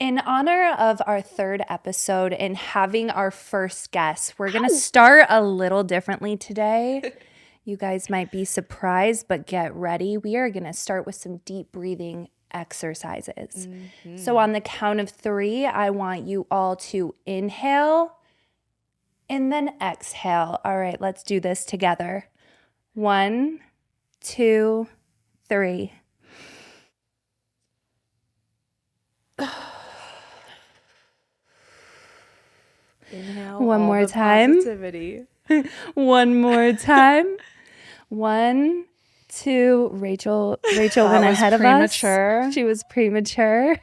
In honor of our third episode and having our first guest, we're going to start a little differently today. You guys might be surprised, but get ready. We are going to start with some deep breathing exercises. So on the count of 3, I want you all to inhale and then exhale. All right, let's do this together. 1, 2, 3. Inhale. One more time. Positivity. One more time. 1, 2. Rachel went ahead of us. She was premature.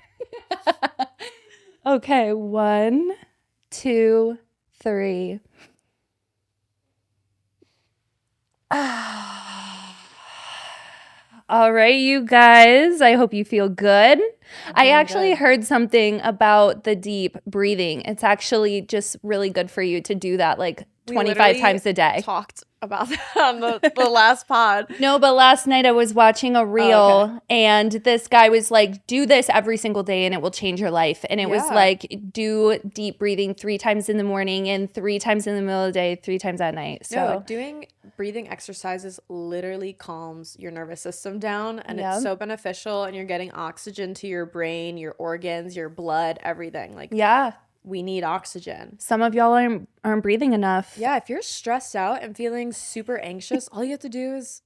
Okay, 1, 2, 3. All right, you guys. I hope you feel good. I actually heard something about the deep breathing. It's actually just really good for you to do that like 25 times a day. Talked about that on the last pod. No, but last night I was watching a reel and this guy was like, do this every single day and it will change your life. And it was like, do deep breathing 3 times in the morning and 3 times in the middle of the day, 3 times at night. So doing breathing exercises literally calms your nervous system down, and it's so beneficial, and you're getting oxygen to your brain, your organs, your blood, everything. Like, we need oxygen. Some of y'all aren't breathing enough. Yeah, if you're stressed out and feeling super anxious, all you have to do is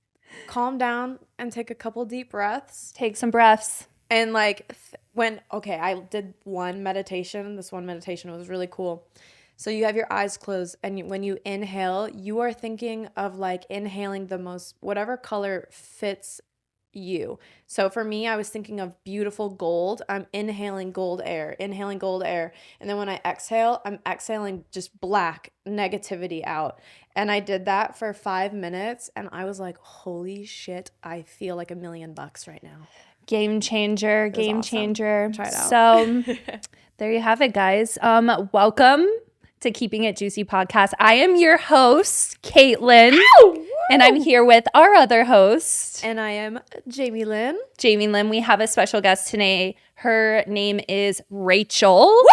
calm down and take a couple deep breaths. Take some breaths. And like I did one meditation. This one meditation was really cool. So you have your eyes closed, and when you inhale, you are thinking of like inhaling the most, whatever color fits you. So for me, I was thinking of beautiful gold. I'm inhaling gold air. And then when I exhale, I'm exhaling just black negativity out. And I did that for 5 minutes, and I was like, holy shit, I feel like $1 million right now. Game changer. Try it out. So there you have it, guys. Welcome to Keeping It Juicy podcast. I am your host, Caitlin, and I'm here with our other host. And I am Jamie Lynn. We have a special guest today. Her name is Rachel. Woo!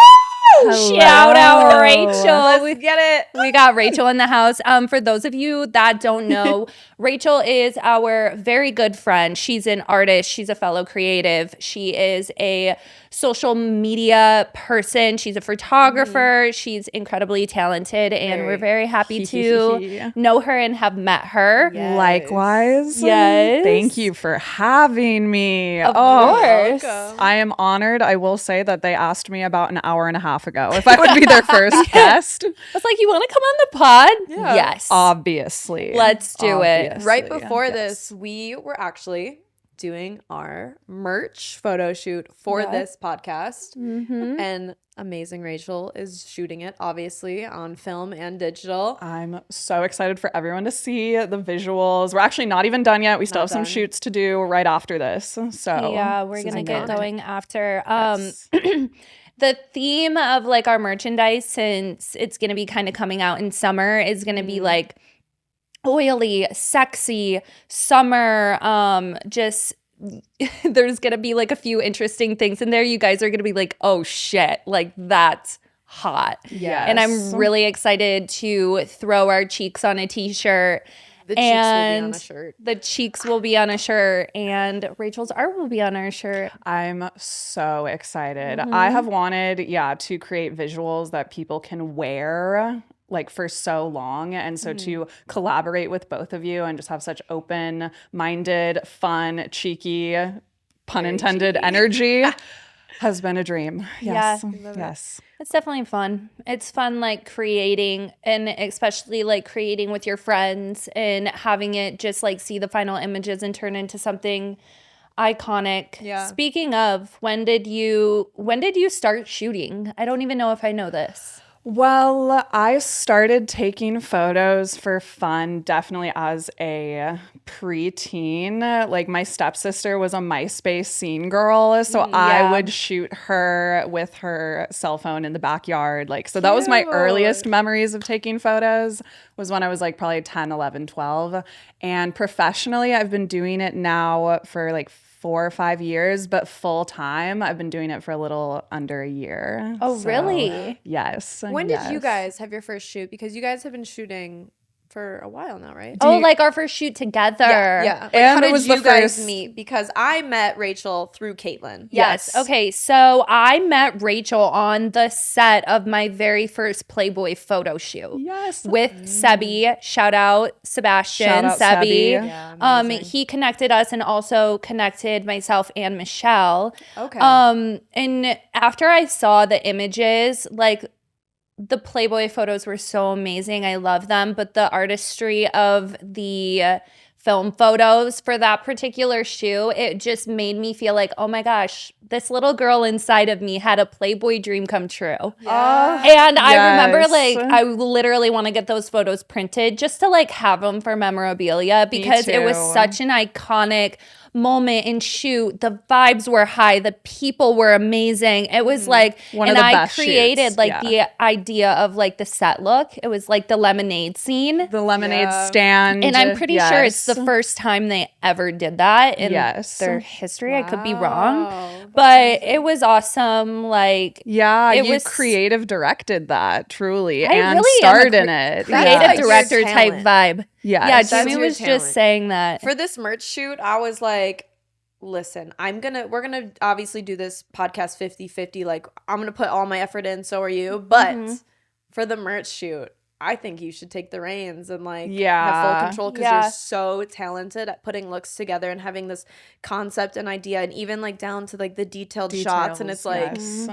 Hello. Shout out, Rachel. Let's get it. We got Rachel in the house. For those of you that don't know, Rachel is our very good friend. She's an artist. She's a fellow creative. She is a social media person. She's a photographer. She's incredibly talented, and we're very happy to know her and have met her. Yes. Likewise. Yes. Thank you for having me. Of course. I am honored. I will say that they asked me about an hour and a half ago if I would be their first guest. I was like, you want to come on the pod? Yeah. Yes. Obviously. Let's do it. Right before this, we were actually doing our merch photo shoot for this podcast. And amazing Rachel is shooting it, obviously, on film and digital. I'm so excited for everyone to see the visuals. We're actually not even done yet. We still have some shoots to do right after this. So yeah, we're going to get going after. Yes. The theme of like our merchandise, since it's going to be kind of coming out in summer, is going to be like oily, sexy, summer, just there's going to be like a few interesting things in there. You guys are going to be like, oh shit, like that's hot. Yes. And I'm really excited to throw our cheeks on a t-shirt. The cheeks will be on a shirt. The cheeks will be on a shirt, and Rachel's art will be on our shirt. I'm so excited. I have wanted, to create visuals that people can wear like for so long. And so to collaborate with both of you and just have such open-minded, fun, cheeky, pun intended energy has been a dream. Yes. Yes. It's definitely fun. It's fun like creating, and especially like creating with your friends and having it just like see the final images and turn into something iconic. Yeah. Speaking of, when did you start shooting? I don't even know if I know this. Well, I started taking photos for fun definitely as a preteen. Like my stepsister was a MySpace scene girl, so I would shoot her with her cell phone in the backyard. Like, so that was my earliest memories of taking photos, was when I was like probably 10, 11, 12. And professionally, I've been doing it now for like 4 or 5 years, but full time, I've been doing it for a little under a year. Oh, So, really? Yes. When did you yes. guys have your first shoot? Because you guys have been shooting for a while now, right? Oh, like our first shoot together. Yeah. Like, And how it did was you the guys first- meet? Because I met Rachel through Caitlin. Yes. Yes. Okay. So I met Rachel on the set of my very first Playboy photo shoot. Yes. With Sebi. Shout out Sebastian. Shout out Sebi. Sebi. Yeah, amazing. He connected us and also connected myself and Michelle. Okay. And after I saw the images, like the Playboy photos were so amazing. I love them. But the artistry of the film photos for that particular shoot, it just made me feel like, oh my gosh, this little girl inside of me had a Playboy dream come true. Yeah. And I remember, Yes. like, I literally want to get those photos printed just to, like, have them for memorabilia because it was too. such an iconic moment and shoot. The vibes were high. The people were amazing. It was like, One of and the I best created shoots, like yeah. the idea of like the set look. It was like the lemonade scene. The lemonade Yeah. stand. And I'm pretty sure it's the yes. first time they ever did that in Yes. their history. I could be wrong. Wow. But it was awesome. Like, Yeah, It you was- creative directed that truly I and really am a starred in it. That's creative like your director type talent. vibe. Yes. Yeah, That's Jimmy your was talent. just saying that. For this merch shoot, I was like, listen, we're gonna obviously do this podcast 50-50. Like, I'm gonna put all my effort in, so are you. But for the merch shoot, I think you should take the reins and like have Yeah. full control because Yeah. you're so talented at putting looks together and having this concept and idea and even like down to like the detailed shots. And it's like, Yes.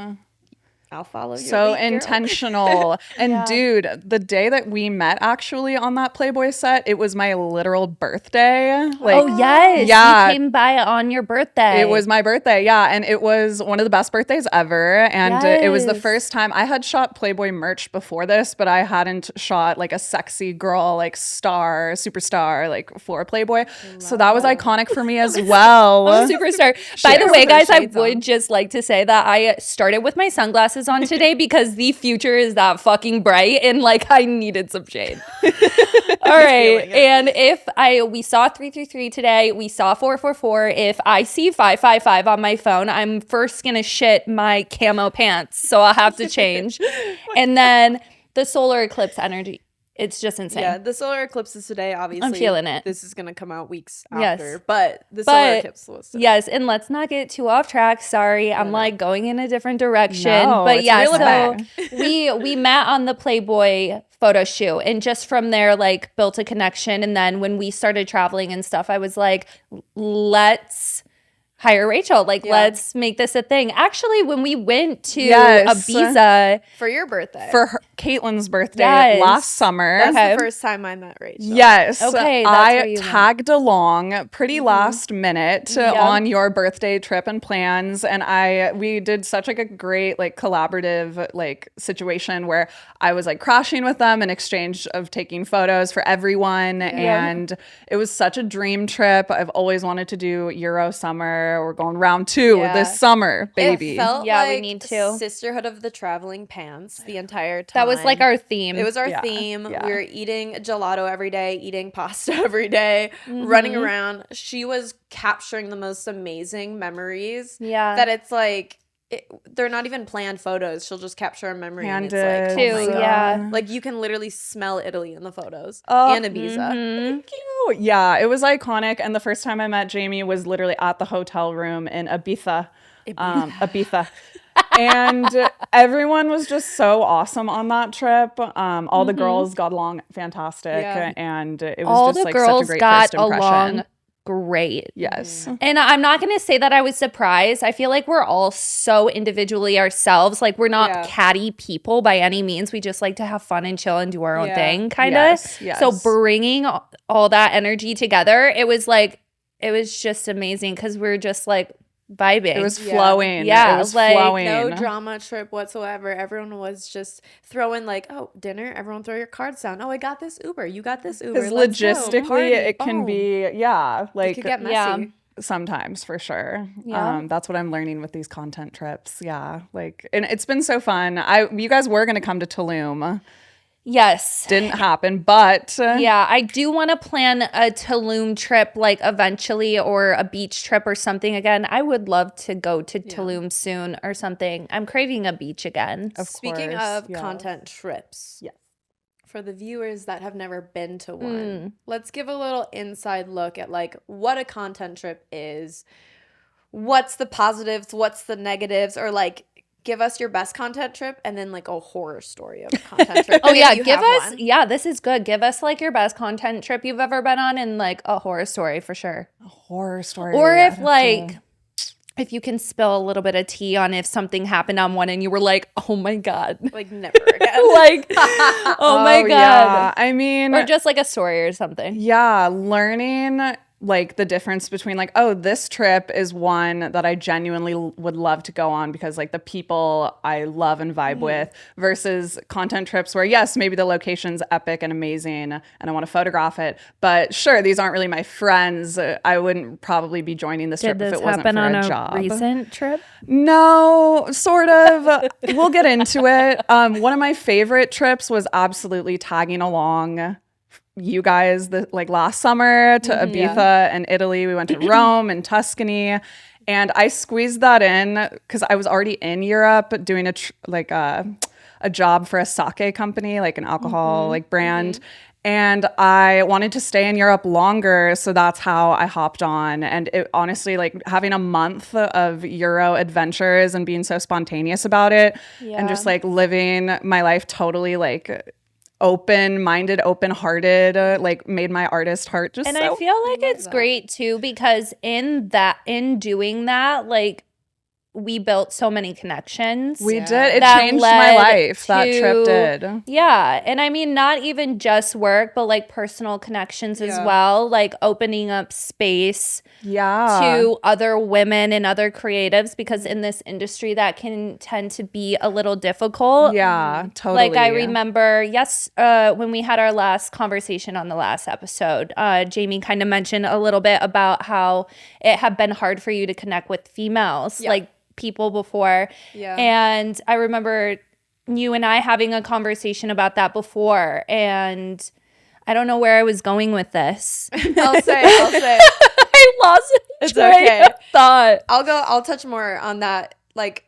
I'll follow your So lead, girl. intentional. And dude, the day that we met actually on that Playboy set, it was my literal birthday. Like, Oh, yes. Yeah. You came by on your birthday. It was my birthday, yeah, and it was one of the best birthdays ever. And it was the Yes. first time I had shot Playboy merch before this, but I hadn't shot like a sexy girl, like superstar, like for Playboy. So that was iconic for me as well. Superstar. By the has way, her guys, I shades on. would just like to say that I started with my sunglasses on today because the future is that fucking bright and like I needed some shade. All right. And we saw 333 today, we saw 444. If I see 555 on my phone, I'm first gonna shit my camo pants. So I'll have to change. And then the solar eclipse energy. It's just insane. Yeah, the solar eclipse is today. Obviously, feeling it. This is gonna come out weeks Yes. after, but the solar eclipse was today. Yes, and let's not get too off track. Sorry, I'm like going in a different direction. No, but it's yeah, real so bad. we met on the Playboy photo shoot, and just from there, like built a connection. And then when we started traveling and stuff, I was like, let's hire Rachel. Like, let's make this a thing. Actually, when we went to Yes. Ibiza, For your birthday. For Caitlin's birthday Yes. last summer. That's Okay. the first time I met Rachel. Yes. Okay, that's where I you went. tagged along pretty last minute on your birthday trip and plans, and we did such like a great like collaborative like situation where I was like crashing with them in exchange of taking photos for everyone, and it was such a dream trip. I've always wanted to do Euro summer. We're going round 2 Yeah. this summer, baby. It felt Yeah, we like need to. Sisterhood of the Traveling Pants the entire time. that was like our theme. It was our Yeah, theme. yeah. We were eating gelato every day, eating pasta every day, running around. She was capturing the most amazing memories. Yeah. That it's like, they're not even planned photos. She'll just capture a memory. And it's like, Candid. oh my Too, God. yeah. Like you can literally smell Italy in the photos. Oh, and Ibiza. Cute. Yeah, it was iconic. And the first time I met Jamie was literally at the hotel room in Ibiza. Ibiza. And everyone was just so awesome on that trip. All the girls got along fantastic. Yeah. And it was all just the like girls such a great got first impression. along great. Yes. And I'm not going to say that I was surprised. I feel like we're all so individually ourselves. Like, we're not Yeah. catty people by any means. We just like to have fun and chill and do our own Yeah. thing, kind of. Yes, yes. So bringing all that energy together, it was just amazing because we're just like vibing. It was Yeah. flowing. Yeah, It was like, flowing. No drama trip whatsoever. Everyone was just throwing like, oh, dinner. Everyone throw your cards down. Oh, I got this Uber. You got this Uber. Because Let's go. logistically, Party. it can Boom. be, It like could get messy. Yeah. sometimes for sure. Yeah. That's what I'm learning with these content trips. Yeah. Like, and it's been so fun. You guys were going to come to Tulum. Yes. Didn't happen, but Yeah, I do want to plan a Tulum trip, like eventually, or a beach trip or something again. I would love to go to Tulum soon or something. I'm craving a beach again. Speaking course, of yes. content trips, Yes. for the viewers that have never been to one, let's give a little inside look at like what a content trip is. What's the positives? What's the negatives? Or like give us your best content trip and then like a horror story of a content trip. Oh yeah, If you give have us. one. Yeah, this is good. Give us like your best content trip you've ever been on, and like a horror story for sure. A horror story. Or I'd if have like. to- If you can spill a little bit of tea on if something happened on one and you were like, oh my God. Like never again. Like, oh my God. Yeah. I mean, Or just like a story or something. yeah, learning like the difference between like, oh, this trip is one that I genuinely would love to go on because like the people I love and vibe with versus content trips where yes, maybe the location's epic and amazing and I want to photograph it, but sure, these aren't really my friends. I wouldn't probably be joining this trip if it wasn't for a job. Recent trip? No, sort of. We'll get into it. One of my favorite trips was absolutely tagging along you guys like last summer to Ibiza and Italy. We went to Rome and Tuscany, and I squeezed that in because I was already in Europe doing a job for a sake company, like an alcohol like brand. And I wanted to stay in Europe longer, so that's how I hopped on. And it honestly, like having a month of Euro adventures and being so spontaneous about it, and just like living my life totally like open-minded, open-hearted, like made my artist heart just. And so I feel like it's great too because in doing that, like we built so many connections. We did. It that changed my led life. That trip to- did. Yeah. And I mean, not even just work, but like personal connections as well, like opening up space to other women and other creatives because in this industry that can tend to be a little difficult. Yeah, totally. Like I remember, when we had our last conversation on the last episode, Jamie kind of mentioned a little bit about how it had been hard for you to connect with females, like people before. Yeah. And I remember you and I having a conversation about that before, and I don't know where I was going with this. I'll say. I lost It's train okay. of thought. I'll touch more on that like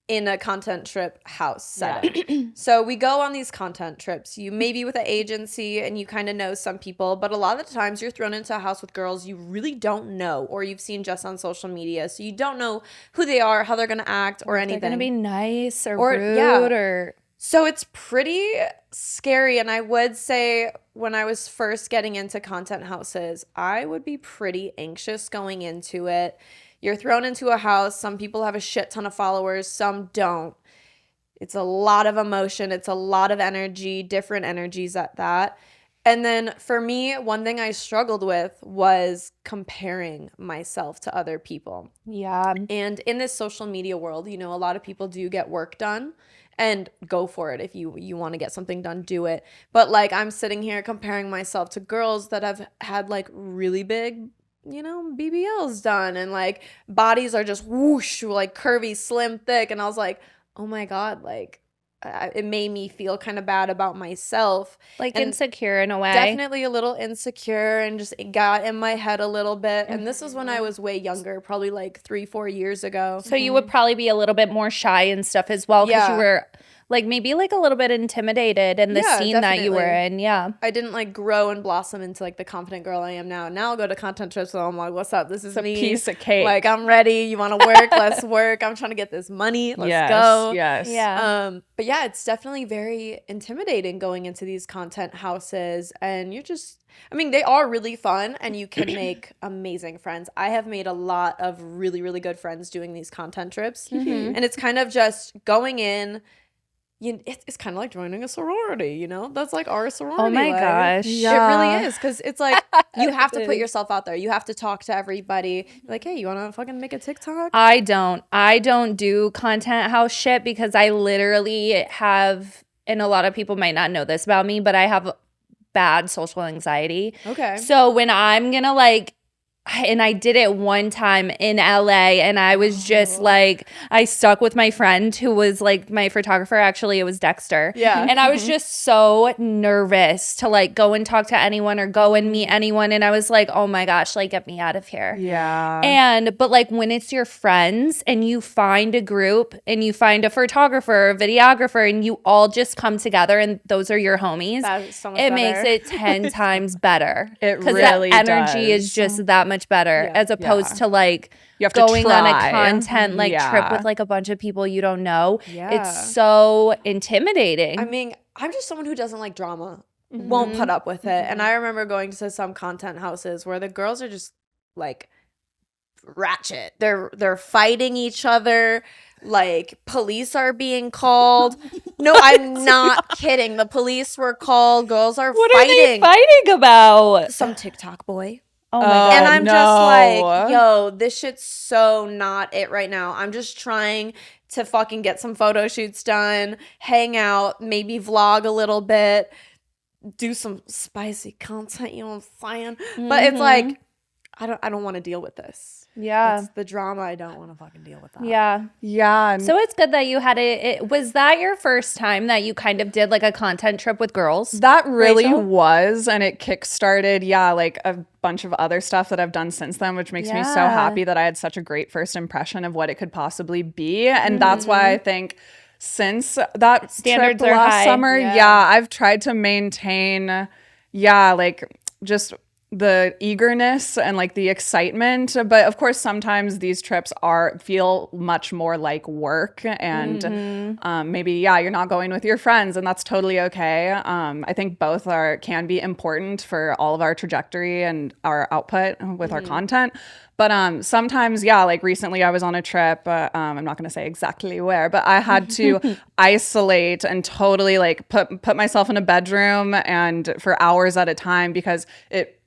in a content trip house setting. So we go on these content trips. You may be with an agency and you kind of know some people, but a lot of the times you're thrown into a house with girls you really don't know or you've seen just on social media. So you don't know who they are, how they're going to act or anything. They're going to be nice or rude or... So it's pretty scary. And I would say when I was first getting into content houses, I would be pretty anxious going into it. You're thrown into a house. Some people have a shit ton of followers. Some don't. It's a lot of emotion. It's a lot of energy, different energies at that. And then for me, one thing I struggled with was comparing myself to other people. Yeah. And in this social media world, you know, a lot of people do get work done. And go for it. If you want to get something done, do it. But like I'm sitting here comparing myself to girls that have had like really big, you know, BBLs done and like bodies are just whoosh, like curvy, slim, thick. And I was like, oh my God, like it made me feel kind of bad about myself. Like and insecure in a way. Definitely a little insecure and just it got in my head a little bit. And this was when I was way younger, probably like 3-4 years ago. So you would probably be a little bit more shy and stuff as well because you were like maybe like a little bit intimidated in the scene that you were in. Yeah. I didn't like grow and blossom into like the confident girl I am now. Now I'll go to content trips so I'm like, what's up? This is me. A piece of cake. Like I'm ready. You want to work? Let's work. I'm trying to get this money. Let's go. Yes. Yeah. But yeah, it's definitely very intimidating going into these content houses and you're just, I mean, they are really fun and you can make amazing friends. I have made a lot of really, really good friends doing these content trips. And it's kind of just going in. It's kind of like joining a sorority, you know? That's like our sorority. Oh my gosh. It really is because it's like you have to put yourself out there. You have to talk to everybody. Like, hey, you want to fucking make a TikTok? I don't do content house shit because I literally have, and a lot of people might not know this about me, but I have bad social anxiety. Okay. So when I'm gonna like and I did it one time in LA, and I was just like, I stuck with my friend who was like my photographer. Actually, it was Dexter. Yeah. And I was just so nervous to like go and talk to anyone or go and meet anyone. And I was like, oh my gosh, like get me out of here. Yeah. But like when it's your friends and you find a group and you find a photographer, a videographer, and you all just come together and those are your homies, That's so much it better. makes it 10 times better. It Because really that energy does. is just that much better Yeah. as opposed to like You have to going on a try. content like trip Yeah. with like a bunch of people you don't know. Yeah. It's so intimidating. I mean, I'm just someone who doesn't like drama, won't put up with it. And I remember going to some content houses where the girls are just like ratchet. They're fighting each other. Like police are being called. No, I'm not kidding. The police were called. Girls are What fighting. are they fighting about? Some TikTok boy. Oh my God. And I'm just no. like, yo, this shit's so not it right now. I'm just trying to fucking get some photo shoots done, hang out, maybe vlog a little bit, do some spicy content, you know what I'm saying? But it's like, I don't want to deal with this. Yeah. It's the drama. I don't want to fucking deal with that. Yeah. Yeah. So it's good that you had it. Was that your first time that you kind of did like a content trip with girls? That really Rachel? was, and it kickstarted, like a bunch of other stuff that I've done since then, which makes me so Yeah. happy that I had such a great first impression of what it could possibly be. And that's why I think since that Standards trip are last high. summer, Yeah. I've tried to maintain, like just the eagerness and like the excitement, but of course sometimes these trips feel much more like work, and maybe you're not going with your friends, and that's totally okay. I think both can be important for all of our trajectory and our output with our content. But sometimes, like recently I was on a trip, I'm not going to say exactly where, but I had to isolate and totally like put myself in a bedroom and for hours at a time because it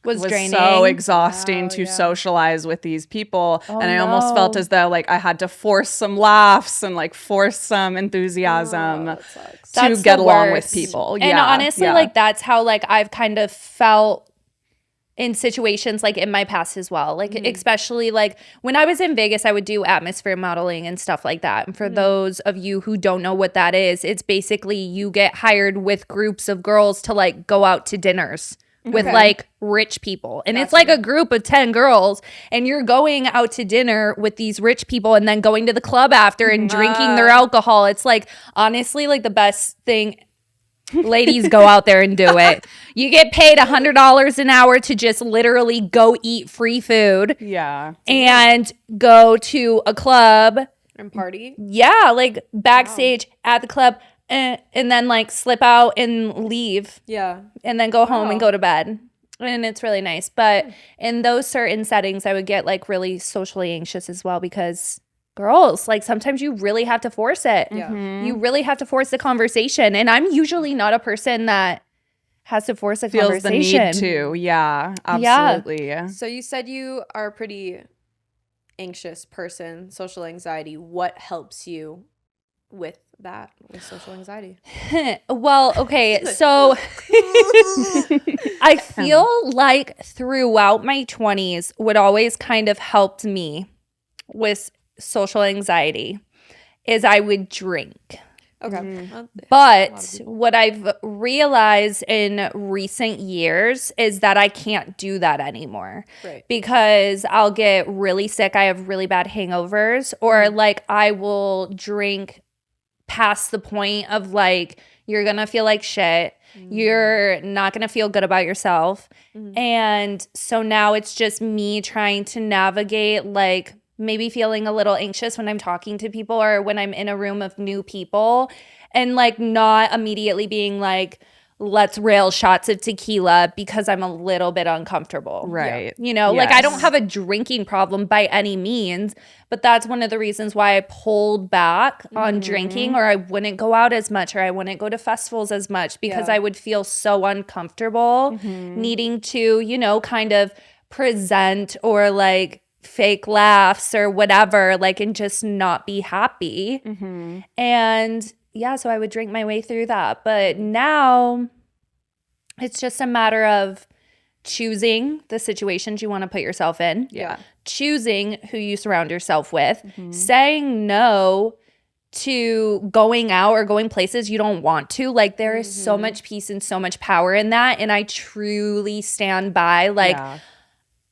was draining. so exhausting to socialize with these people. And I almost felt as though like I had to force some laughs and like force some enthusiasm to That's get the along with worst. people. And honestly, like that's how like I've kind of felt in situations like in my past as well. Like especially like when I was in Vegas, I would do atmosphere modeling and stuff like that. And for those of you who don't know what that is, it's basically you get hired with groups of girls to like go out to dinners with like rich people. And it's like a group of 10 girls and you're going out to dinner with these rich people and then going to the club after and drinking their alcohol. It's like honestly like the best thing. Ladies, go out there and do it. You get paid $100 an hour to just literally go eat free food and go to a club And party. like backstage at the club and then like slip out and leave Yeah. and then go home and go to bed. And it's really nice. But in those certain settings, I would get like really socially anxious as well because girls, like sometimes you really have to force it. Yeah. You really have to force the conversation. And I'm usually not a person that has to force a feels conversation. the need to. Yeah, absolutely. So you said you are a pretty anxious person, social anxiety. What helps you with that, with social anxiety? Well, okay, so I feel like throughout my 20s what always kind of helped me with social anxiety is I would drink. Okay. But what I've realized in recent years is that I can't do that anymore. Right. Because I'll get really sick. I have really bad hangovers, or like I will drink past the point of like, you're going to feel like shit. You're not going to feel good about yourself. And so now it's just me trying to navigate like maybe feeling a little anxious when I'm talking to people or when I'm in a room of new people and like not immediately being like, let's rail shots of tequila because I'm a little bit uncomfortable. Right. You know, like I don't have a drinking problem by any means, but that's one of the reasons why I pulled back on drinking, or I wouldn't go out as much, or I wouldn't go to festivals as much because I would feel so uncomfortable needing to, you know, kind of present or like fake laughs or whatever, like, and just not be happy. And yeah, so I would drink my way through that. But now it's just a matter of choosing the situations you want to put yourself in. Yeah. Choosing who you surround yourself with. Saying no to going out or going places you don't want to. Like, there is so much peace and so much power in that. And I truly stand by, like,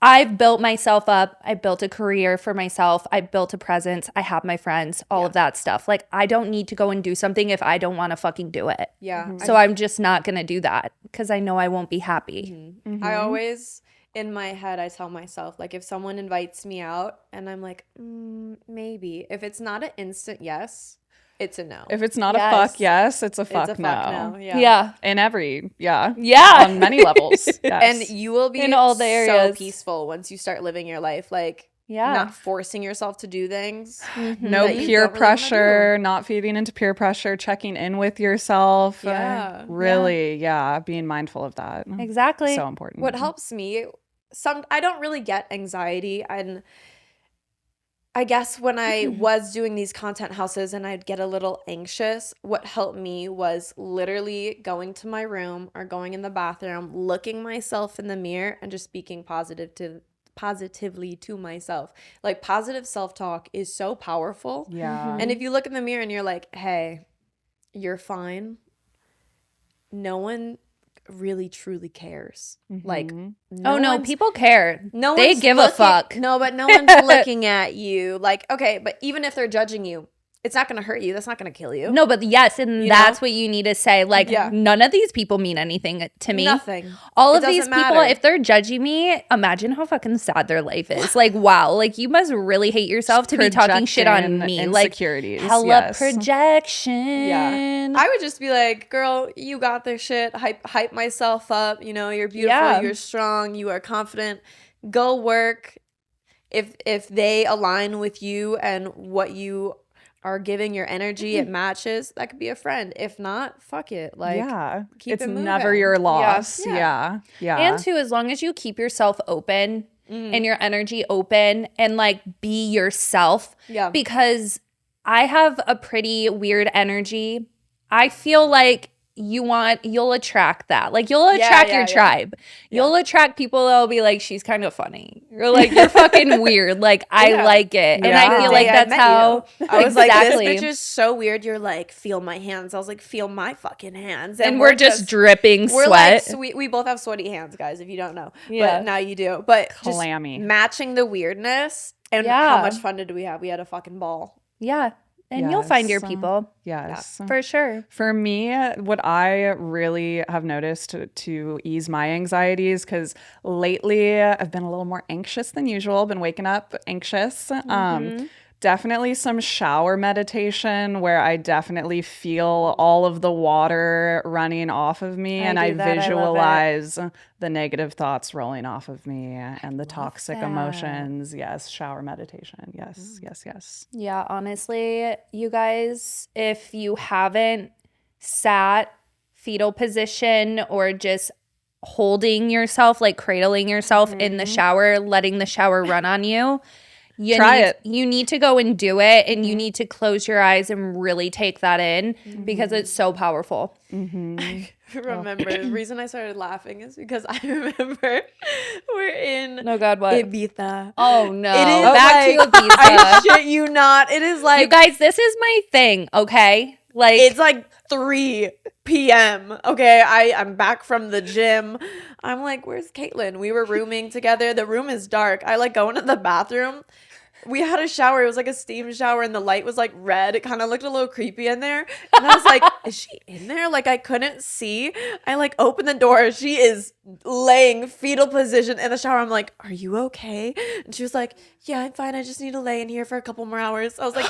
I've built myself up. I built a career for myself. I built a presence. I have my friends, all of that stuff. Like, I don't need to go and do something if I don't want to fucking do it. Yeah. So I'm just not going to do that because I know I won't be happy. I always, in my head, I tell myself, like, if someone invites me out and I'm like, maybe. If it's not an instant yes, it's a no. If it's not a fuck yes, it's a fuck It's a no. fuck no. Yeah. Yeah. In every, yeah. Yeah. On many levels. Yes. And you will be In all the so areas. peaceful once you start living your life. Like, Yeah. not forcing yourself to do things. no that you peer don't really wanna pressure, not feeding into peer pressure, checking in with yourself. Yeah. Really, being mindful of that. Exactly. So important. What helps me, I don't really get anxiety, and I guess when I was doing these content houses and I'd get a little anxious, what helped me was literally going to my room or going in the bathroom, looking myself in the mirror and just speaking positively to myself. Like, positive self-talk is so powerful. Yeah. And if you look in the mirror and you're like, hey, you're fine, no one really truly cares. Like, No, people care. no They one's give a fuck. No, but no one's looking at you. Like, okay, but even if they're judging you, it's not going to hurt you. That's not going to kill you. No, but yes, and You that's know? what you need to say. Like, Yeah. none of these people mean anything to me. Nothing. All It of these doesn't people, matter. if they're judging me, imagine how fucking sad their life is. Like, wow, like you must really hate yourself to be talking shit on Projecting me. Like, insecurities, hella yes. projection. Yeah. I would just be like, girl, you got this shit. Hype myself up. You know, you're beautiful. Yeah. You're strong. You are confident. Go work. If they align with you and what you are giving your energy, it matches, that could be a friend. If not, fuck it. Like, keep it's it moving. never your loss. Yeah. Yeah. And too, as long as you keep yourself open and your energy open and like be yourself. Yeah. Because I have a pretty weird energy. I feel like you'll attract that. Like, you'll attract your tribe. You'll attract people that'll be like, she's kind of funny. You're like, you're fucking weird. Like, I like it. And I feel like that's how I was like, exactly. this bitch is so weird. You're like, feel my hands. I was like, feel my fucking hands. And we're just dripping we're sweat. like, we both have sweaty hands, guys, if you don't know. Yeah. But now you do. But Clammy. just matching the weirdness. And how much fun did we have? We had a fucking ball. Yeah. And you'll find your Yes. people. Yes. For sure. For me, what I really have noticed to ease my anxieties, because lately I've been a little more anxious than usual, been waking up anxious. Definitely some shower meditation where I definitely feel all of the water running off of me and I do that. I love it. visualize the negative thoughts rolling off of me and the toxic that. emotions. Yes, shower meditation. Yes, yes. Yeah, honestly, you guys, if you haven't sat fetal position or just holding yourself, like cradling yourself in the shower, letting the shower run on you, Try it. You need to go and do it, and you need to close your eyes and really take that in because it's so powerful. Remember, the reason I started laughing is because I remember we're in Oh God, what? Ibiza. Oh no! It is Back to like, Ibiza. I shit you not. It is like, You guys, this is my thing. Okay, like it's like 3 p.m. Okay, I'm back from the gym. I'm like, where's Caitlin? We were rooming together. The room is dark. I like go into the bathroom. We had a shower. It was like a steam shower and the light was like red. It kind of looked a little creepy in there. And I was like, is she in there? Like, I couldn't see. I like opened the door. She is laying fetal position in the shower. I'm like, are you okay? And she was like, yeah, I'm fine. I just need to lay in here for a couple more hours. I was like,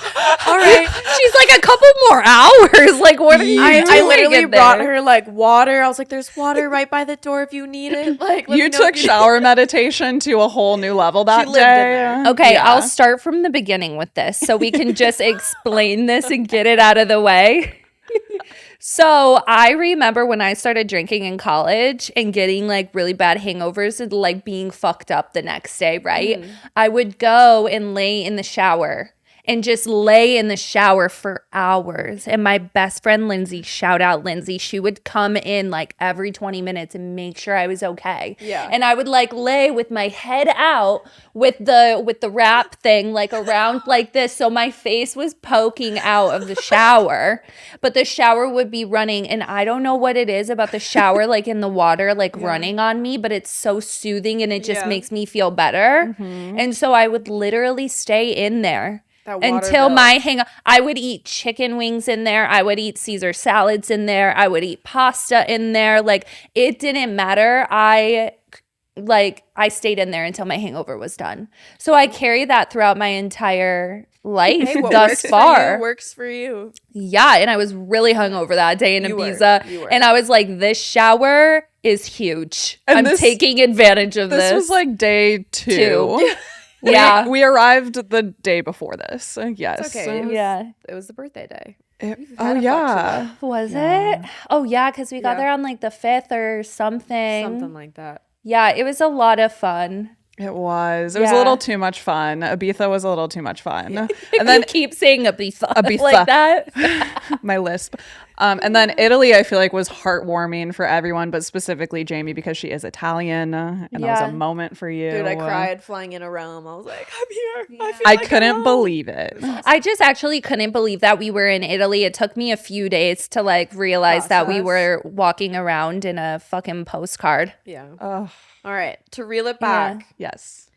all right. she's like a couple more hours. Like, what are you doing? I literally in brought there? her like water. I was like, there's water right by the door if you need it. Like, let me You know took if you- shower meditation to a whole new level that lived in day. there. Okay, Yeah. I'll start from the beginning with this so we can just explain this and get it out of the way. So I remember when I started drinking in college and getting like really bad hangovers and like being fucked up the next day, right? I would go and lay in the shower and just lay in the shower for hours. And my best friend Lindsay, shout out Lindsay, she would come in like every 20 minutes and make sure I was okay. Yeah. And I would like lay with my head out with the wrap thing like around like this, so my face was poking out of the shower. But the shower would be running, and I don't know what it is about the shower like in the water like running on me, but it's so soothing and it just makes me feel better. And so I would literally stay in there until my I would eat chicken wings in there. I would eat Caesar salads in there. I would eat pasta in there. Like, it didn't matter. I stayed in there until my hangover was done. So I carry that throughout my entire life thus far. Works for you. Yeah, and I was really hungover that day in Ibiza. You were. And I was like, this shower is huge. And I'm taking advantage of this. This was like day 2. Yeah. We arrived the day before this. Yes. It's okay. It was the birthday day. Oh yeah. Was it? Oh yeah, because we got there on like the 5th or something. Something like that. Yeah, it was a lot of fun. It was. It was a little too much fun. Ibiza was a little too much fun. And then keep saying Ibiza Ibiza. like that. My lisp. And then Italy, I feel like, was heartwarming for everyone, but specifically Jamie because she is Italian, and that was a moment for you. Dude, I cried flying into Rome. I was like, I'm here. I I couldn't believe it. I just actually couldn't believe that we were in Italy. It took me a few days to like realize that we were walking around in a fucking postcard. Yeah. Oh, All right. To reel it back, yes.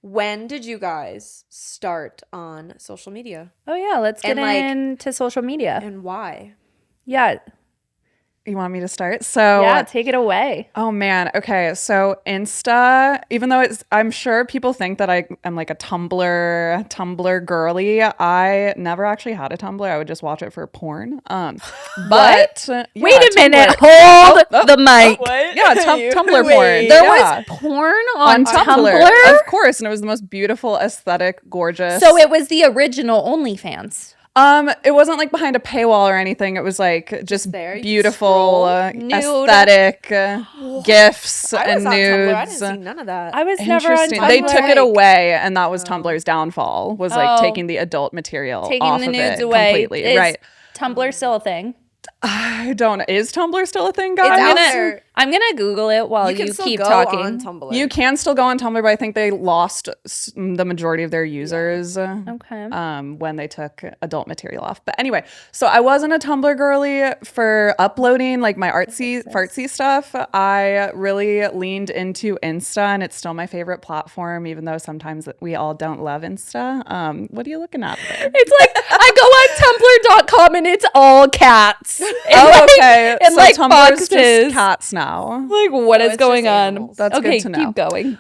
when did you guys start on social media? Oh yeah, let's get into social media. And why? Yeah. You want me to start? So yeah, take it away. Oh man. Okay. So Insta, even though I'm sure people think that I am like a Tumblr girly. I never actually had a Tumblr. I would just watch it for porn. But wait a minute. Hold the mic. What? Yeah, Tumblr porn. There was porn on Tumblr. Of course, and it was the most beautiful, aesthetic, gorgeous. So it was the original OnlyFans. It wasn't like behind a paywall or anything. It was like just beautiful, aesthetic gifs and nudes. I didn't see none of that. I was never on Tumblr. They took it away, and that was Tumblr's downfall. Was like taking the adult material off the of nudes it away. completely. Right. Tumblr still a thing? I don't know. Is Tumblr still a thing, guys? I'm gonna Google it while you keep talking. On Tumblr. You can still go on Tumblr, but I think they lost the majority of their users when they took adult material off. But anyway, so I wasn't a Tumblr girly for uploading like my fartsy stuff. I really leaned into Insta, and it's still my favorite platform, even though sometimes we all don't love Insta. What are you looking at there? It's like I go on Tumblr.com and it's all cats. Okay. And so like Tumblr's boxes. just cats now. Like, what is going on? That's okay, good to know. keep going.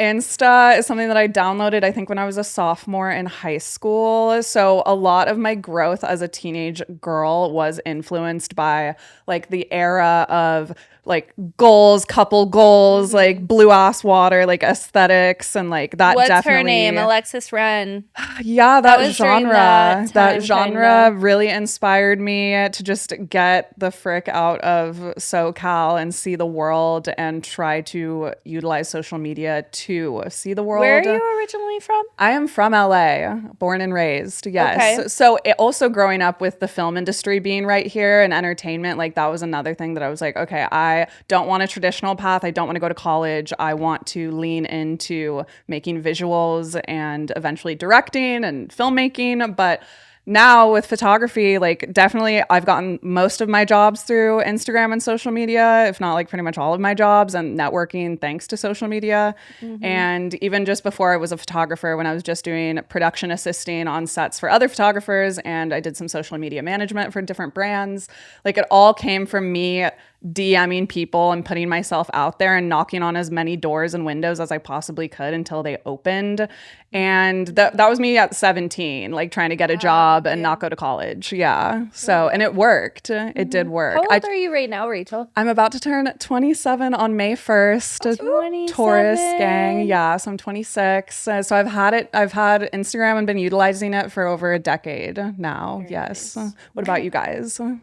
Insta is something that I downloaded, I think, when I was a sophomore in high school. So a lot of my growth as a teenage girl was influenced by like the era of like goals, couple goals, like blue ass water, like aesthetics, and like that. What's definitely her name? Alexis Wren. Yeah, That was during genre. that genre really inspired me to just get the frick out of SoCal and see the world and try to utilize social media to see the world. Where are you originally from? I am from LA, born and raised. Yes. Okay. So also growing up with the film industry being right here and entertainment, like that was another thing that I was like, okay, I don't want a traditional path. I don't want to go to college. I want to lean into making visuals and eventually directing and filmmaking. But now with photography, like definitely I've gotten most of my jobs through Instagram and social media, if not like pretty much all of my jobs, and networking thanks to social media. And even just before I was a photographer, when I was just doing production assisting on sets for other photographers, and I did some social media management for different brands, like it all came from me DMing people and putting myself out there and knocking on as many doors and windows as I possibly could until they opened. And that was me at 17, like trying to get a job and not go to college. Yeah. So, and it worked. It did work. How old are you right now, Rachel? I'm about to turn 27 on May 1st. 27. Taurus gang. Yeah. So I'm 26. So I've had Instagram and been utilizing it for over a decade now. Very yes. nice. What about you guys? You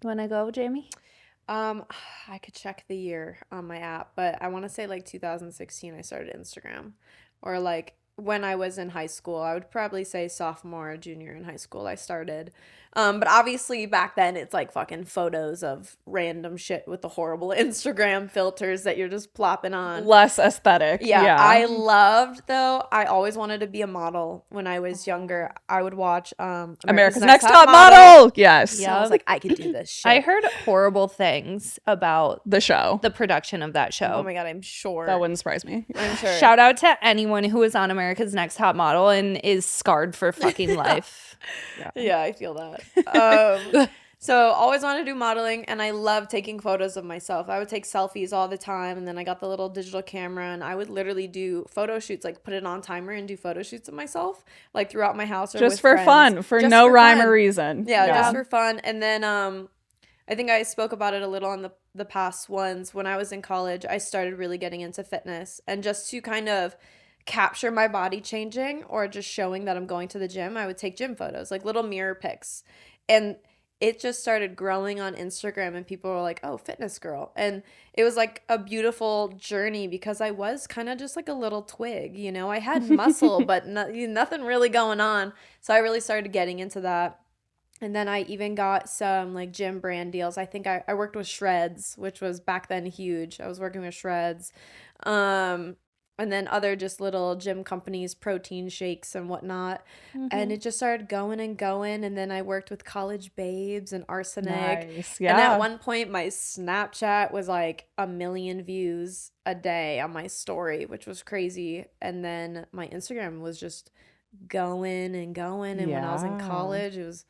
want to go, Jamie? I could check the year on my app, but I want to say like 2016 I started Instagram, or like when I was in high school. I would probably say sophomore or junior in high school I started. But obviously back then it's like fucking photos of random shit with the horrible Instagram filters that you're just plopping on. Less aesthetic. Yeah, I loved though. I always wanted to be a model when I was younger. I would watch America's Next Top Model. Yes. Yeah, I was like, I could do this shit. I heard horrible things about The show. the production of that show. Oh my god, I'm sure. That wouldn't surprise me. I'm sure. Shout out to anyone who was on America's Next Top Model and is scarred for fucking life. Yeah, I feel that. So always wanted to do modeling, and I love taking photos of myself. I would take selfies all the time, and then I got the little digital camera, and I would literally do photo shoots, like put it on timer and do photo shoots of myself, like throughout my house or Just with for friends. fun, for Just no for rhyme fun. or reason. Yeah, just for fun. And then I think I spoke about it a little on the past ones. When I was in college, I started really getting into fitness, and just to kind of capture my body changing or just showing that I'm going to the gym, I would take gym photos, like little mirror pics. And it just started growing on Instagram, and people were like, oh, fitness girl. And it was like a beautiful journey because I was kind of just like a little twig, you know, I had muscle, but nothing really going on. So I really started getting into that. And then I even got some like gym brand deals. I think I worked with Shreds, which was back then huge. I was working with Shreds. And then other just little gym companies, protein shakes and whatnot. And it just started going and going. And then I worked with College Babes and Arsenic. Nice. Yeah. And at one point, my Snapchat was like 1 million views a day on my story, which was crazy. And then my Instagram was just going and going. And when I was in college, it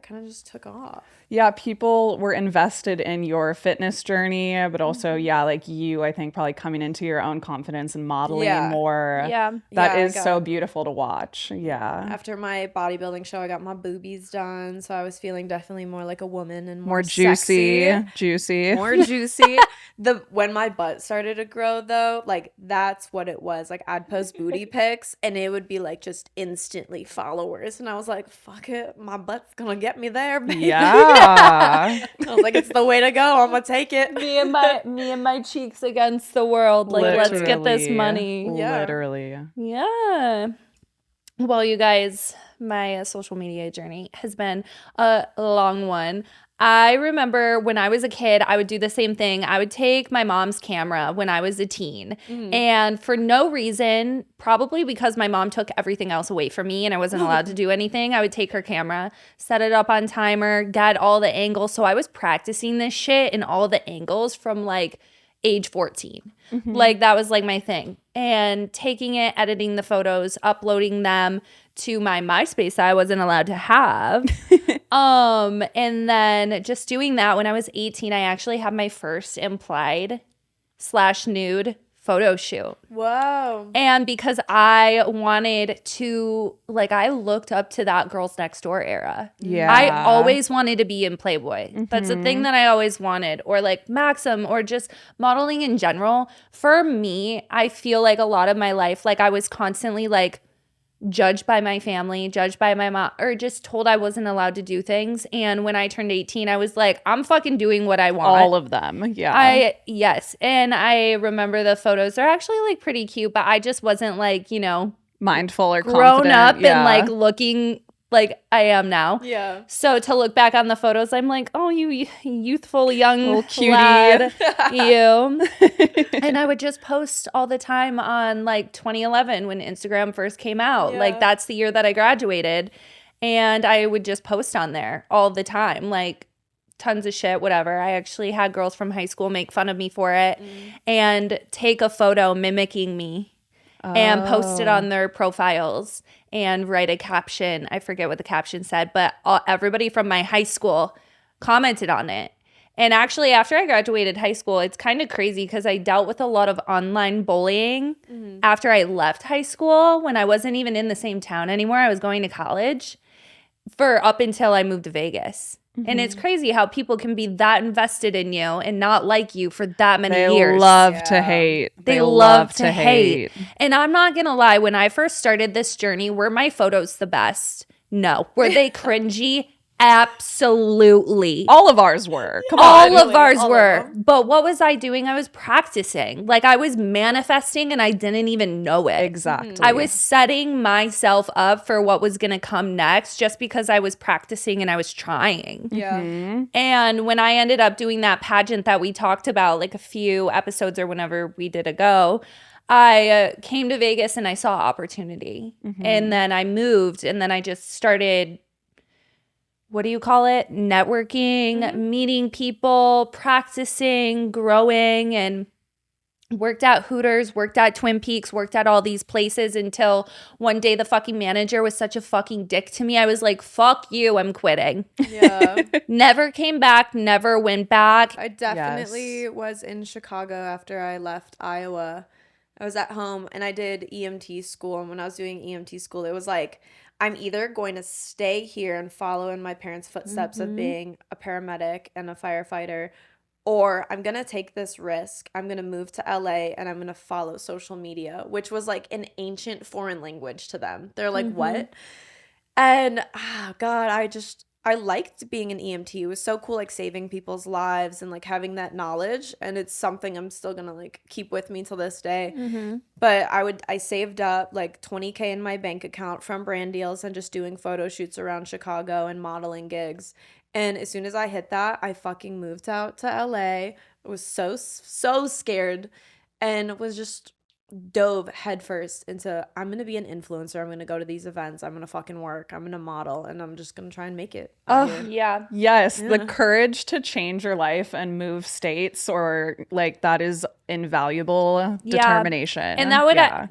kind of just took off. Yeah, people were invested in your fitness journey, but also, like you, I think probably coming into your own confidence and modeling more. Yeah. That is so beautiful to watch. Yeah. After my bodybuilding show, I got my boobies done. So I was feeling definitely more like a woman and More sexy. juicy. More juicy. When my butt started to grow though, like that's what it was. Like I'd post booty pics and it would be like just instantly followers. And I was like, fuck it, my butt's gonna get me there, baby. Yeah. I was like, it's the way to go. I'm gonna take it. me and my cheeks against the world. Like, let's get this money. Yeah. Literally. Yeah. Well, you guys, my social media journey has been a long one. I remember when I was a kid, I would do the same thing. I would take my mom's camera when I was a teen. And for no reason, probably because my mom took everything else away from me and I wasn't allowed to do anything, I would take her camera, set it up on timer, get all the angles. So I was practicing this shit in all the angles from like age 14. Like that was like my thing. And taking it, editing the photos, uploading them to my MySpace that I wasn't allowed to have. And then just doing that when I was 18, I actually had my first implied/nude photo shoot. Whoa. And because I wanted to, like, I looked up to that Girls Next Door era. Yeah. I always wanted to be in Playboy. That's the thing that I always wanted. Or like Maxim or just modeling in general. For me, I feel like a lot of my life, like I was constantly like judged by my family, judged by my mom, or just told I wasn't allowed to do things. And when I turned 18, I was like, I'm fucking doing what I want. All of them. Yeah. Yes. And I remember the photos. They're actually like pretty cute, but I just wasn't like, you know, mindful or grown confident. up and like looking like I am now. Yeah. So to look back on the photos, I'm like, oh, you youthful young little cutie. lad, you. And I would just post all the time on like 2011 when Instagram first came out. Yeah. Like that's the year that I graduated. And I would just post on there all the time, like tons of shit, whatever. I actually had girls from high school make fun of me for it and take a photo mimicking me. And post it on their profiles and write a caption. I forget what the caption said, but everybody from my high school commented on it. And actually, after I graduated high school, it's kind of crazy because I dealt with a lot of online bullying after I left high school when I wasn't even in the same town anymore. I was going to college for up until I moved to Vegas. And it's crazy how people can be that invested in you and not like you for that many years. They love to hate. They love to hate. And I'm not going to lie, when I first started this journey, were my photos the best? No. Were they cringy? Absolutely. All of ours were. Come on. All of ours all of were. them. But what was I doing? I was practicing. Like I was manifesting and I didn't even know it. Exactly. I was setting myself up for what was going to come next just because I was practicing and I was trying. Yeah. And when I ended up doing that pageant that we talked about like a few episodes or whenever we did ago, I came to Vegas and I saw opportunity. And then I moved and then I just started, what do you call it? Networking, meeting people, practicing, growing, and worked at Hooters, worked at Twin Peaks, worked at all these places until one day the fucking manager was such a fucking dick to me. I was like, fuck you, I'm quitting. Yeah. Never came back, never went back. I definitely was in Chicago after I left Iowa. I was at home and I did EMT school. And when I was doing EMT school, it was like, I'm either going to stay here and follow in my parents' footsteps of being a paramedic and a firefighter, or I'm going to take this risk. I'm going to move to LA and I'm going to follow social media, which was like an ancient foreign language to them. They're like, what? And God, I liked being an EMT. It was so cool, like saving people's lives and like having that knowledge. And it's something I'm still gonna like keep with me till this day. But I saved up like $20K in my bank account from brand deals and just doing photo shoots around Chicago and modeling gigs. And as soon as I hit that, I fucking moved out to LA. I was so scared and was just dove headfirst into, I'm gonna be an influencer, I'm gonna go to these events, I'm gonna fucking work, I'm gonna model, and I'm just gonna try and make it out here. Yeah. Yes, the courage to change your life and move states, or like, that is invaluable determination. And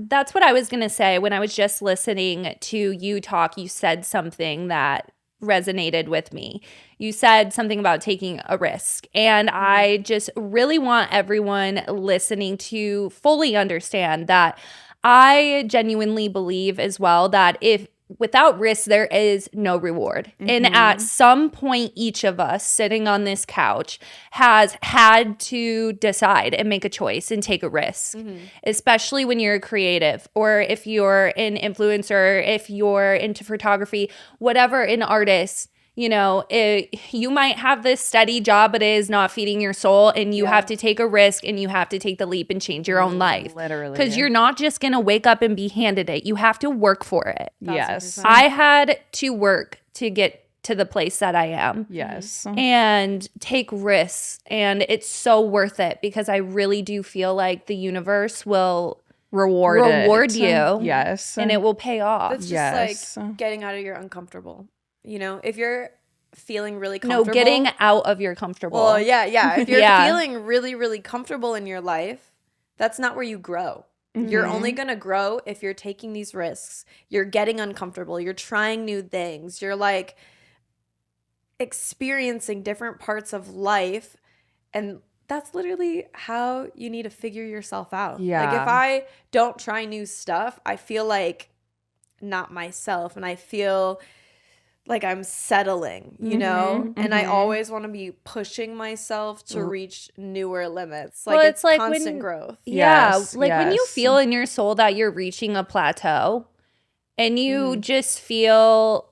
that's what I was going to say when I was just listening to you talk. You said something that resonated with me. You said something about taking a risk. And I just really want everyone listening to fully understand that I genuinely believe as well that if without risk, there is no reward. And at some point, each of us sitting on this couch has had to decide and make a choice and take a risk, especially when you're a creative or if you're an influencer, if you're into photography, whatever, an artist. You know, you might have this steady job, but it is not feeding your soul, and you have to take a risk and you have to take the leap and change your own life. Literally. Because you're not just going to wake up and be handed it. You have to work for it. Yes. I had to work to get to the place that I am. Yes. And take risks. And it's so worth it because I really do feel like the universe will reward you. Yes. And it will pay off. It's just like getting out of your uncomfortable. You know, if you're feeling really comfortable. No, getting out of your comfortable. Well, yeah. If you're feeling really, really comfortable in your life, that's not where you grow. You're only going to grow if you're taking these risks. You're getting uncomfortable. You're trying new things. You're like experiencing different parts of life. And that's literally how you need to figure yourself out. Yeah. Like if I don't try new stuff, I feel like not myself. And I feel like I'm settling, you know? And I always want to be pushing myself to reach newer limits. Like, well, it's like constant growth. Yeah. Yes, when you feel in your soul that you're reaching a plateau and you just feel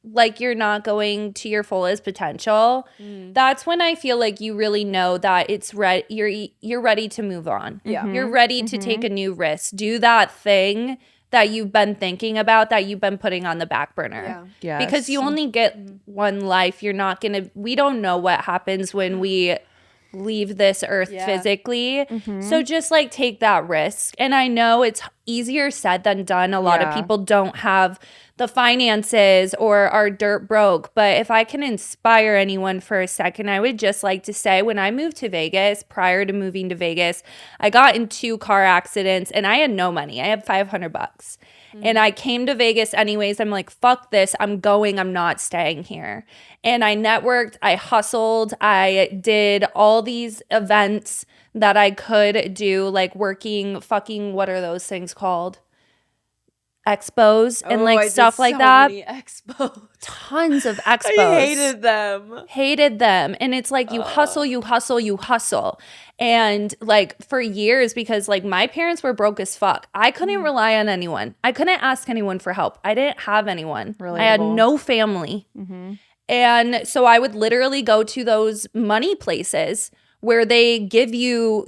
like you're not going to your fullest potential, that's when I feel like you really know that it's you're ready to move on. Yeah. You're ready to take a new risk. Do that thing that you've been thinking about, that you've been putting on the back burner. Yeah. Because you only get one life. You're not going to, we don't know what happens when we leave this earth physically. So just like take that risk. And I know it's easier said than done. A lot of people don't have the finances or are dirt broke. But if I can inspire anyone for a second, I would just like to say when I moved to Vegas, prior to moving to Vegas, I got in 2 car accidents and I had no money. I had $500. And I came to Vegas anyways. I'm like, fuck this. I'm going. I'm not staying here. And I networked. I hustled. I did all these events that I could do, like working fucking, what are those things called? expos and like I did stuff like so that. many expos. Tons of I expos. hated them. And it's like you hustle, you hustle, you hustle. And like for years, because like my parents were broke as fuck, I couldn't rely on anyone. I couldn't ask anyone for help. I didn't have anyone. I had Relatable. no family. And so I would literally go to those money places where they give you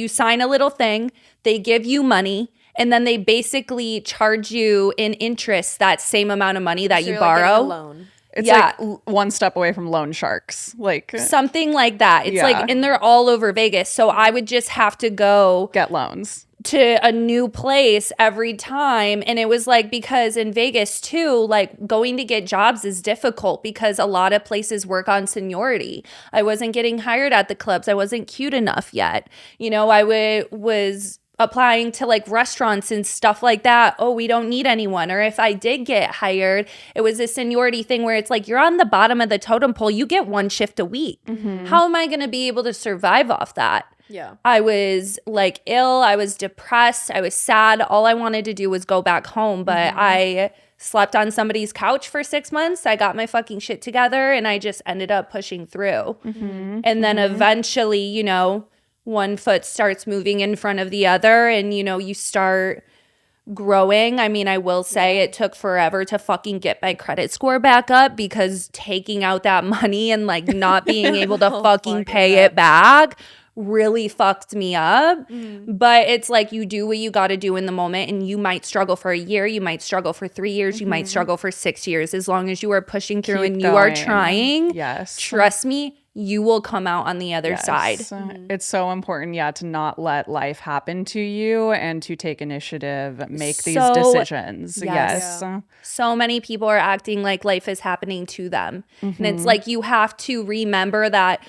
sign a little thing, they give you money, and then they basically charge you in interest that same amount of money that So you you're, like, getting a borrow. loan. It's Yeah. like one step away from loan sharks. Like Something like that. It's Yeah. like, and they're all over Vegas. So I would just have to go get loans. to a new place every time. And it was like, because in Vegas too, like going to get jobs is difficult because a lot of places work on seniority. I wasn't getting hired at the clubs. I wasn't cute enough yet. You know, I was applying to like restaurants and stuff like that. Oh, we don't need anyone. Or if I did get hired, it was a seniority thing where it's like, you're on the bottom of the totem pole. You get one shift a week. How am I going to be able to survive off that? Yeah. I was like ill. I was depressed. I was sad. All I wanted to do was go back home. But I slept on somebody's couch for 6 months. I got my fucking shit together and I just ended up pushing through. And then eventually, you know, one foot starts moving in front of the other and, you know, you start growing. I mean, I will say it took forever to fucking get my credit score back up because taking out that money and like not being able to fucking pay it back really fucked me up. But it's like you do what you got to do in the moment, and you might struggle for a year, you might struggle for 3 years, you might struggle for 6 years. As long as you are pushing through Keep and you are going. trying, Yes. trust me, you will come out on the other side. It's so important, to not let life happen to you and to take initiative, make these So- decisions. Yes. Yes. So many people are acting like life is happening to them. And it's like you have to remember that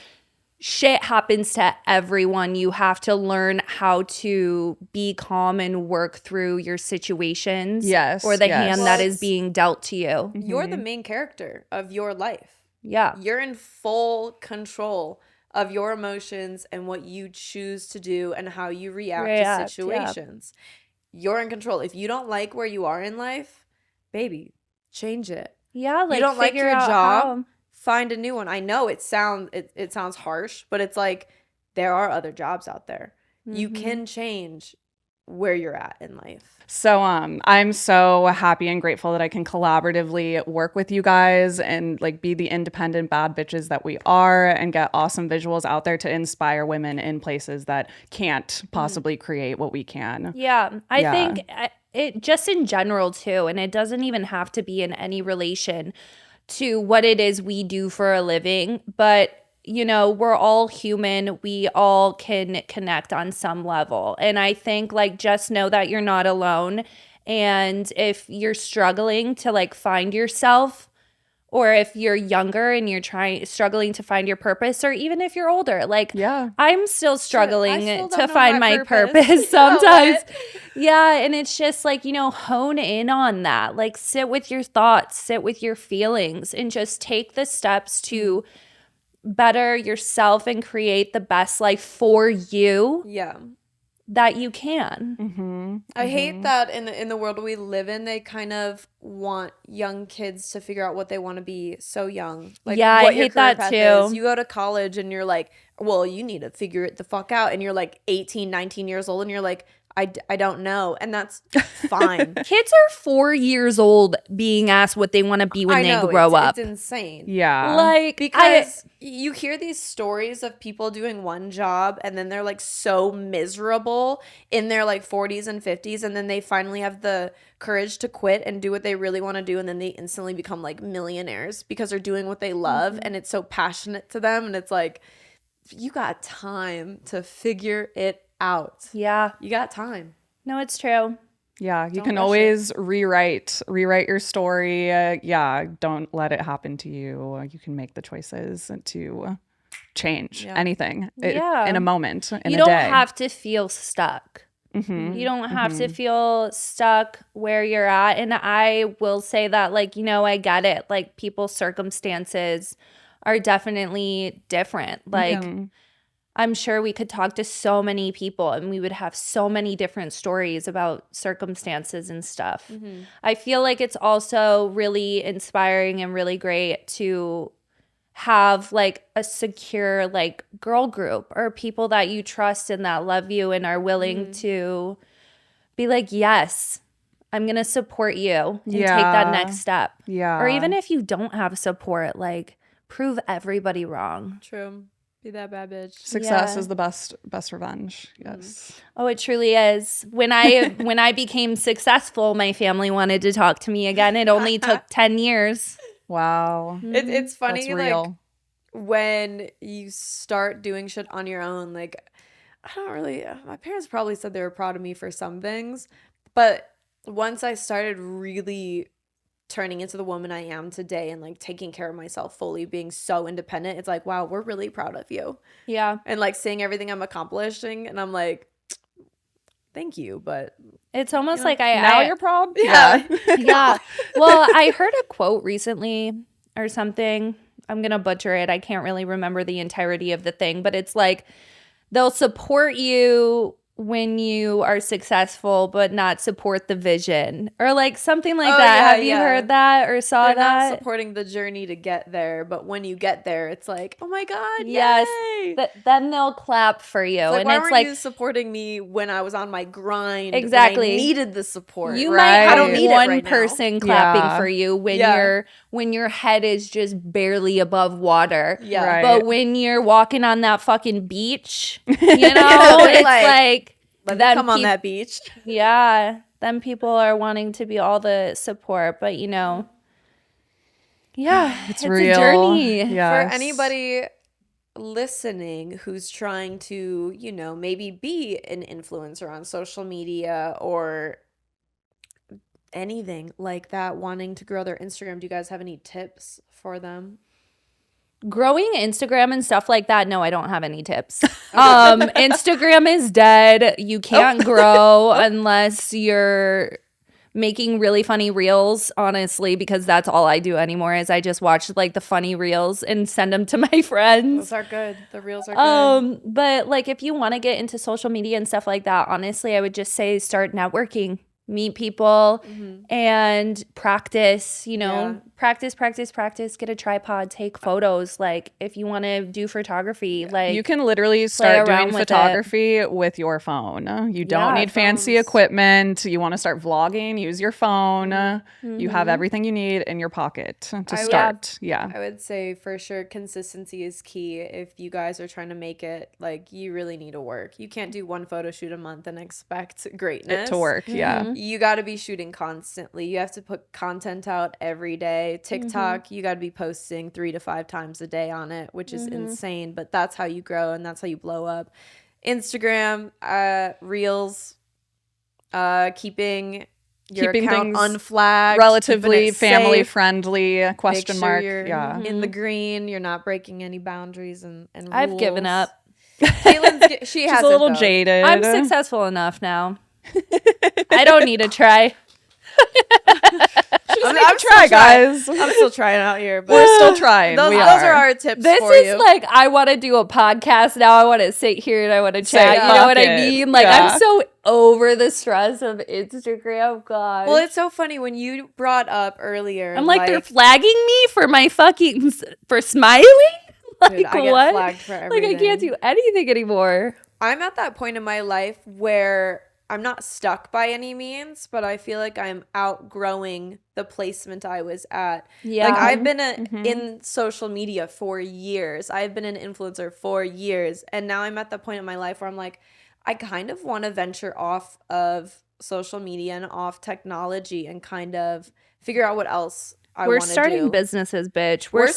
shit happens to everyone. You have to learn how to be calm and work through your situations. Yes, Or the yes. hand that is being dealt to you. You're the main character of your life. Yeah. You're in full control of your emotions and what you choose to do and how you react to Yeah. situations. You're in control. If you don't like where you are in life, baby, change it. Yeah. Like you don't like figure your out job, how- find a new one. I know it sounds harsh, but it's like there are other jobs out there. You can change where you're at in life. So I'm so happy and grateful that I can collaboratively work with you guys and like be the independent bad bitches that we are and get awesome visuals out there to inspire women in places that can't possibly create what we can. Yeah, I Yeah. think it just in general too, and it doesn't even have to be in any relation to what it is we do for a living, but you know, we're all human. We all can connect on some level. And I think like just know that you're not alone. And if you're struggling to like find yourself, or if you're younger and you're struggling to find your purpose, or even if you're older, like Yeah. I'm still struggling still don't to know find my my purpose. purpose sometimes. Yeah, and it's just like, you know, hone in on that. Like sit with your thoughts, sit with your feelings, and just take the steps to better yourself and create the best life for you Yeah. that you can. I hate that in the world we live in, they kind of want young kids to figure out what they want to be so young. Like, Yeah, I what your hate career that path too. is. You go to college and you're like, well, you need to figure it the fuck out. And you're like 18, 19 years old and you're like, I don't know. And that's fine. Kids are 4 years old being asked what they want to be when I they know, grow up. It's insane. Yeah. Like, Because you hear these stories of people doing one job and then they're like so miserable in their like 40s and 50s, and then they finally have the courage to quit and do what they really want to do, and then they instantly become like millionaires because they're doing what they love and it's so passionate to them, and it's like, you got time to figure it out. Yeah. You got time. No, it's true. Yeah, you Don't can rush always rewrite your story. Yeah, don't let it happen to you. You can make the choices to change anything Yeah. in a moment, in You a don't day. have to feel stuck. You don't have to feel stuck where you're at. And I will say that, like, you know, I get it. Like, people's circumstances are definitely different. Like, I'm sure we could talk to so many people and we would have so many different stories about circumstances and stuff. I feel like it's also really inspiring and really great to have like a secure like girl group or people that you trust and that love you and are willing to be like, yes, I'm going to support you and take that next step. Yeah. Or even if you don't have support, like prove everybody wrong. True. Be that bad bitch. Success is the best revenge. Yes. Oh, it truly is. When I became successful, my family wanted to talk to me again. It only took 10 years. Wow. It's funny, That's real. like when you start doing shit on your own, like I don't really, my parents probably said they were proud of me for some things, but once I started really turning into the woman I am today and like taking care of myself fully, being so independent, it's like, wow, we're really proud of you. Yeah. And like seeing everything I'm accomplishing, and I'm like, thank you, but It's almost like Now you're proud? Yeah. yeah. Well, I heard a quote recently or something. I'm going to butcher it. I can't really remember the entirety of the thing, but it's like they'll support you when you are successful, but not support the vision or like something like that. yeah, Have you heard that or saw They're that? not supporting the journey to get there, but when you get there, it's like, oh my God, Yes. yay! Then they'll clap for you. It's like, and why it's weren't like, you supporting me when I was on my grind? Exactly. When I needed the support. you Right. might I have don't need it one right now. person clapping Yeah. for you when Yeah. when your head is just barely above water. Yeah. Right. But when you're walking on that fucking beach, you know, they're it's like, like Let me then come on peop- that beach. Yeah, then people are wanting to be all the support, but you know, yeah, it's real. a journey. Yes. For anybody listening who's trying to, you know, maybe be an influencer on social media or anything like that, wanting to grow their Instagram, do you guys have any tips for them? Growing Instagram and stuff like that, no, I don't have any tips. Instagram is dead. You can't grow unless you're making really funny reels, honestly, because that's all I do anymore is I just watch like the funny reels and send them to my friends. Those are good. The reels are good. But like if you want to get into social media and stuff like that, honestly, I would just say start networking, meet people and practice, you know, practice, get a tripod, take photos. Like if you want to do photography, like you can literally start doing around with photography with your phone. You don't need fancy equipment. You want to start vlogging, use your phone. You have everything you need in your pocket to start. Yeah. I would say for sure consistency is key. If you guys are trying to make it, like you really need to work. You can't do one photo shoot a month and expect greatness. It to work. Yeah. You got to be shooting constantly. You have to put content out every day. TikTok, you got to be posting 3 to 5 times a day on it, which is insane, but that's how you grow and that's how you blow up. Instagram, reels, keeping your account things unflagged, relatively keeping it family safe. friendly, question Make sure mark. you're Yeah. in the green. You're not breaking any boundaries and I've given rules. up. Caitlin's she She's has a little it, though. jaded. I'm successful enough now. I don't need to try. I'm try, guys. I'm still trying out here, but We're still trying. those we are our tips This for is you. like I want to do a podcast now. I want to sit here and I want to chat. You know fuck what I it. mean? Like Yeah. I'm so over the stress of Instagram. God. Well, it's so funny when you brought up earlier. I'm like they're flagging me for my fucking for smiling. Like dude, I get what? flagged for Like everything. I can't do anything anymore. I'm at that point in my life where I'm not stuck by any means, but I feel like I'm outgrowing the placement I was at. Yeah. Like I've been in social media for years. I've been an influencer for years. And now I'm at the point in my life where I'm like, I kind of want to venture off of social media and off technology and kind of figure out what else I We're want to starting do. businesses, bitch. We're We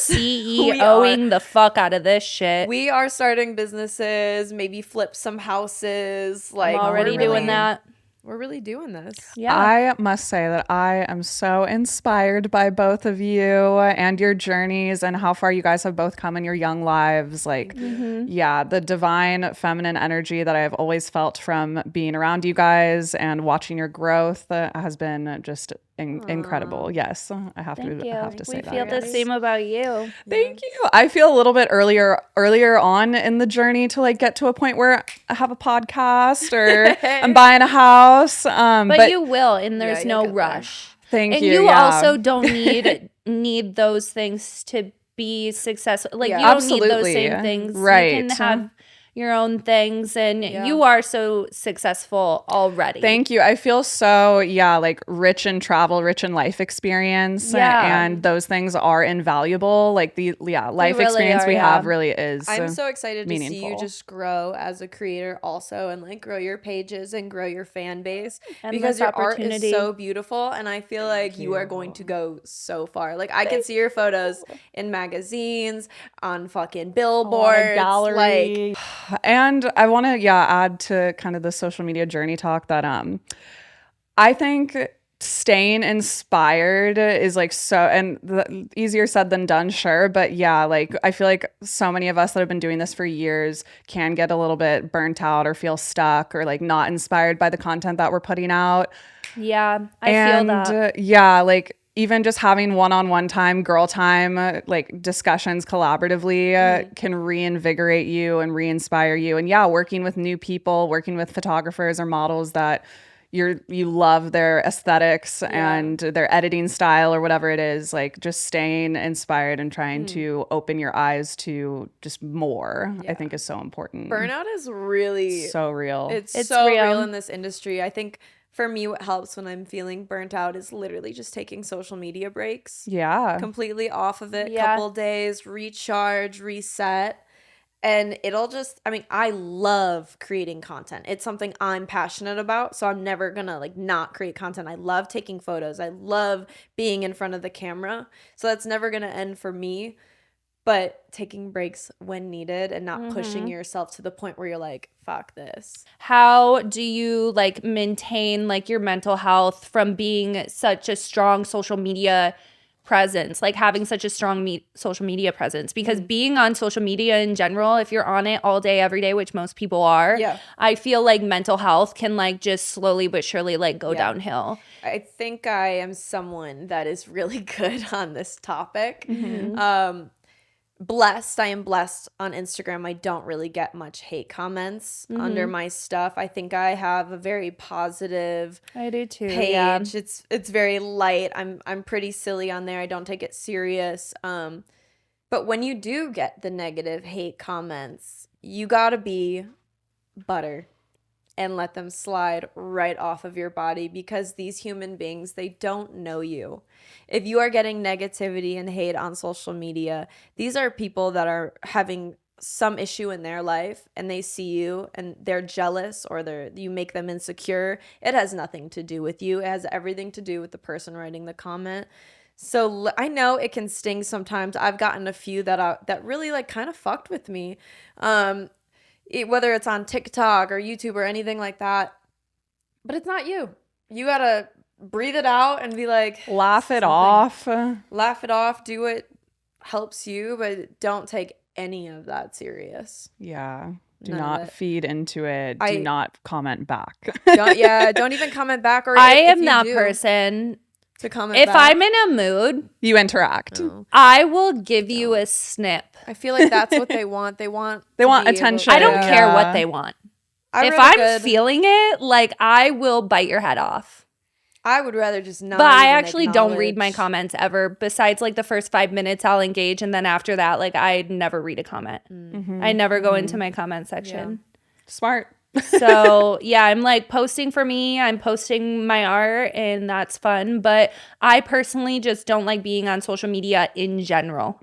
CEOing the fuck out of this shit. We are starting businesses, maybe flip some houses. Like I'm already we're doing really- that. We're really doing this. Yeah. I must say that I am so inspired by both of you and your journeys and how far you guys have both come in your young lives. Like, yeah, the divine feminine energy that I've always felt from being around you guys and watching your growth has been just incredible. Yes, I have Thank you. to say We that. feel the yes. same about you. Thank you. I feel a little bit earlier on in the journey to like get to a point where I have a podcast or I'm buying a house. But you will, and there's you'll no get there. rush. Thank and you, you yeah. also don't need those things to be successful. Like Yeah. you don't need those Absolutely. same things. Right. You can have your own things, and you are so successful already. Thank you. I feel so, like rich in travel, rich in life experience. Yeah. And those things are invaluable. Like life really experience are, we yeah. have really is I'm so excited to see you meaningful. just grow as a creator also, and like grow your pages and grow your fan base, Endless because your art is opportunity. so beautiful, and I feel like you are going to go so far. Like I can see your photos in magazines, on fucking billboards, gallery. And I want to add to kind of the social media journey talk that I think staying inspired is like so, and easier said than done, sure, but like I feel like so many of us that have been doing this for years can get a little bit burnt out or feel stuck or like not inspired by the content that we're putting out. Yeah, I feel that. Like even just having one-on-one time, girl time, like discussions collaboratively can reinvigorate you and re-inspire you. And working with new people, working with photographers or models that you love their aesthetics and their editing style or whatever it is, like just staying inspired and trying to open your eyes to just more, I think is so important. Burnout is really so real. It's so real in this industry. I think for me, what helps when I'm feeling burnt out is literally just taking social media breaks. Yeah. Completely off of it, Yeah. couple days, recharge, reset. And it'll just, I mean, I love creating content. It's something I'm passionate about. So I'm never gonna like not create content. I love taking photos. I love being in front of the camera. So that's never gonna end for me. But taking breaks when needed and not pushing yourself to the point where you're like, fuck this. How do you like maintain like your mental health from being such a strong social media presence, like having such a strong social media presence? Because being on social media in general, if you're on it all day, every day, which most people are, I feel like mental health can like just slowly but surely like go downhill. I think I am someone that is really good on this topic. I am blessed on Instagram. I don't really get much hate comments under my stuff. I think I have a very positive I do too. page. Yeah. It's very light. I'm pretty silly on there. I don't take it serious. But when you do get the negative hate comments, you gotta be butter and let them slide right off of your body, because these human beings, they don't know you. If you are getting negativity and hate on social media, these are people that are having some issue in their life and they see you and they're jealous or you make them insecure. It has nothing to do with you. It has everything to do with the person writing the comment. So I know it can sting sometimes. I've gotten a few that really like kind of fucked with me. Whether it's on TikTok or YouTube or anything like that. But it's not you. You gotta breathe it out and be like, laugh it off, do what helps you, but don't take any of that serious. Do not feed into it. Do not comment back. Don't even comment back. Or I am that person to comment if back. I'm in a mood, you interact. I will give you a snip. I feel like that's what they want. They want attention. I don't care what they want. If I'm feeling it, like I will bite your head off. I would rather just not. But I actually don't read my comments ever. Besides like the first 5 minutes, I'll engage. And then after that, like I never read a comment. I never go into my comment section. Smart. So yeah, I'm like posting for me. I'm posting my art and that's fun. But I personally just don't like being on social media in general.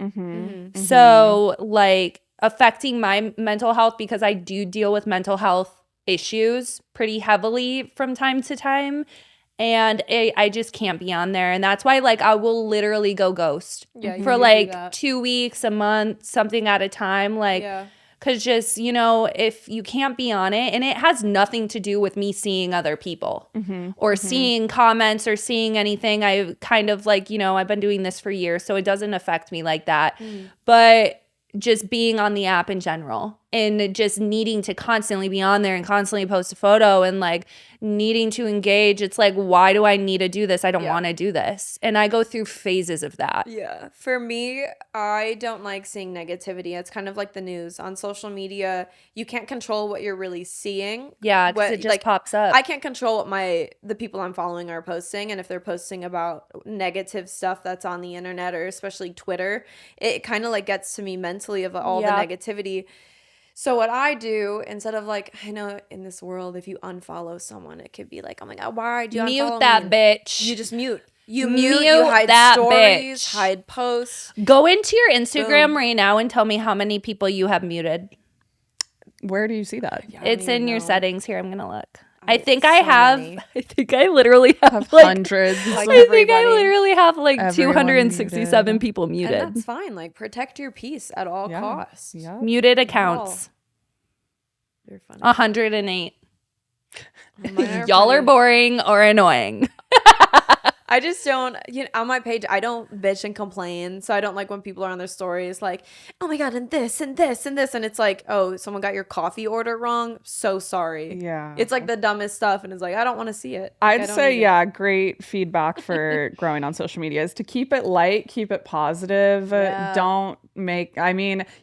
So like affecting my mental health, because I do deal with mental health issues pretty heavily from time to time. And I just can't be on there. And that's why like I will literally go ghost for like 2 weeks, a month, something at a time. Like, because just, you know, if you can't be on it, and it has nothing to do with me seeing other people or seeing comments or seeing anything. I kind of like, you know, I've been doing this for years, so it doesn't affect me like that. But just being on the app in general. and just needing to constantly be on there and constantly post a photo and like needing to engage. It's like, why do I need to do this? I don't want to do this. And I go through phases of that. Yeah. For me, I don't like seeing negativity. It's kind of like the news on social media. You can't control what you're really seeing. Yeah, because it just pops up. I can't control what the people I'm following are posting, and if they're posting about negative stuff that's on the internet or especially Twitter, it kind of like gets to me mentally of all the negativity. So what I do, instead of like, I know in this world, if you unfollow someone, it could be like, oh my God, why do you unfollow mute that me? bitch? You just mute. You hide that stories, bitch. hide posts. Go into your Instagram right now and tell me how many people you have muted. Where do you see that? It's in your settings. Here, I'm going to look. I have think so I have, many. I think I literally have like, hundreds. Like I think I everybody. literally have like Everyone 267 muted. people muted. And that's fine. Like, protect your peace at all costs. Yeah. Muted accounts. They're funny. 108. Mine are Y'all are funny. boring or annoying. I just don't, on my page, I don't bitch and complain. So I don't like when people are on their stories like, oh my God, and this and this and this. And it's like, oh, someone got your coffee order wrong. So sorry. Yeah. It's like the dumbest stuff. And it's like, I don't want to see it. I'd I don't say, need it. yeah, great feedback for growing on social media is to keep it light, keep it positive. Yeah. Don't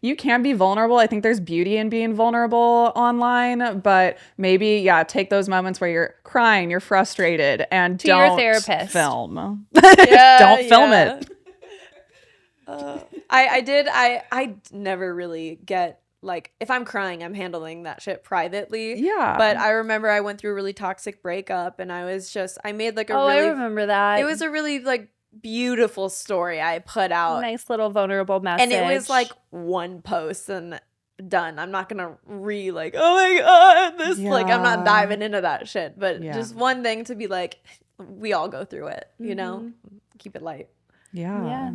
you can be vulnerable. I think there's beauty in being vulnerable online, but maybe, take those moments where you're crying, you're frustrated, and To your don't therapist. film. Yeah, Don't film yeah. it. I never really get like, if I'm crying, I'm handling that shit privately. Yeah. But I remember I went through a really toxic breakup, and I made like a I really, remember that. it was a really like beautiful story I put out. nice little vulnerable message. And it was like one post and done. I'm not gonna like, oh my God, this like, I'm not diving into that shit. But just one thing to be like, we all go through it, keep it light. Yeah.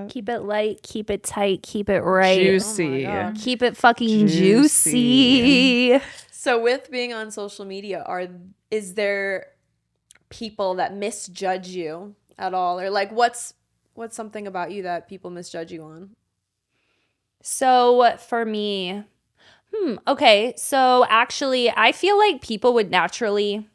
Keep it light, keep it tight, keep it right. Juicy. Oh my God. Keep it fucking Juicy. juicy. So with being on social media, is there people that misjudge you at all, or like what's something about you that people misjudge you on? So for me, okay. So actually, I feel like people would naturally,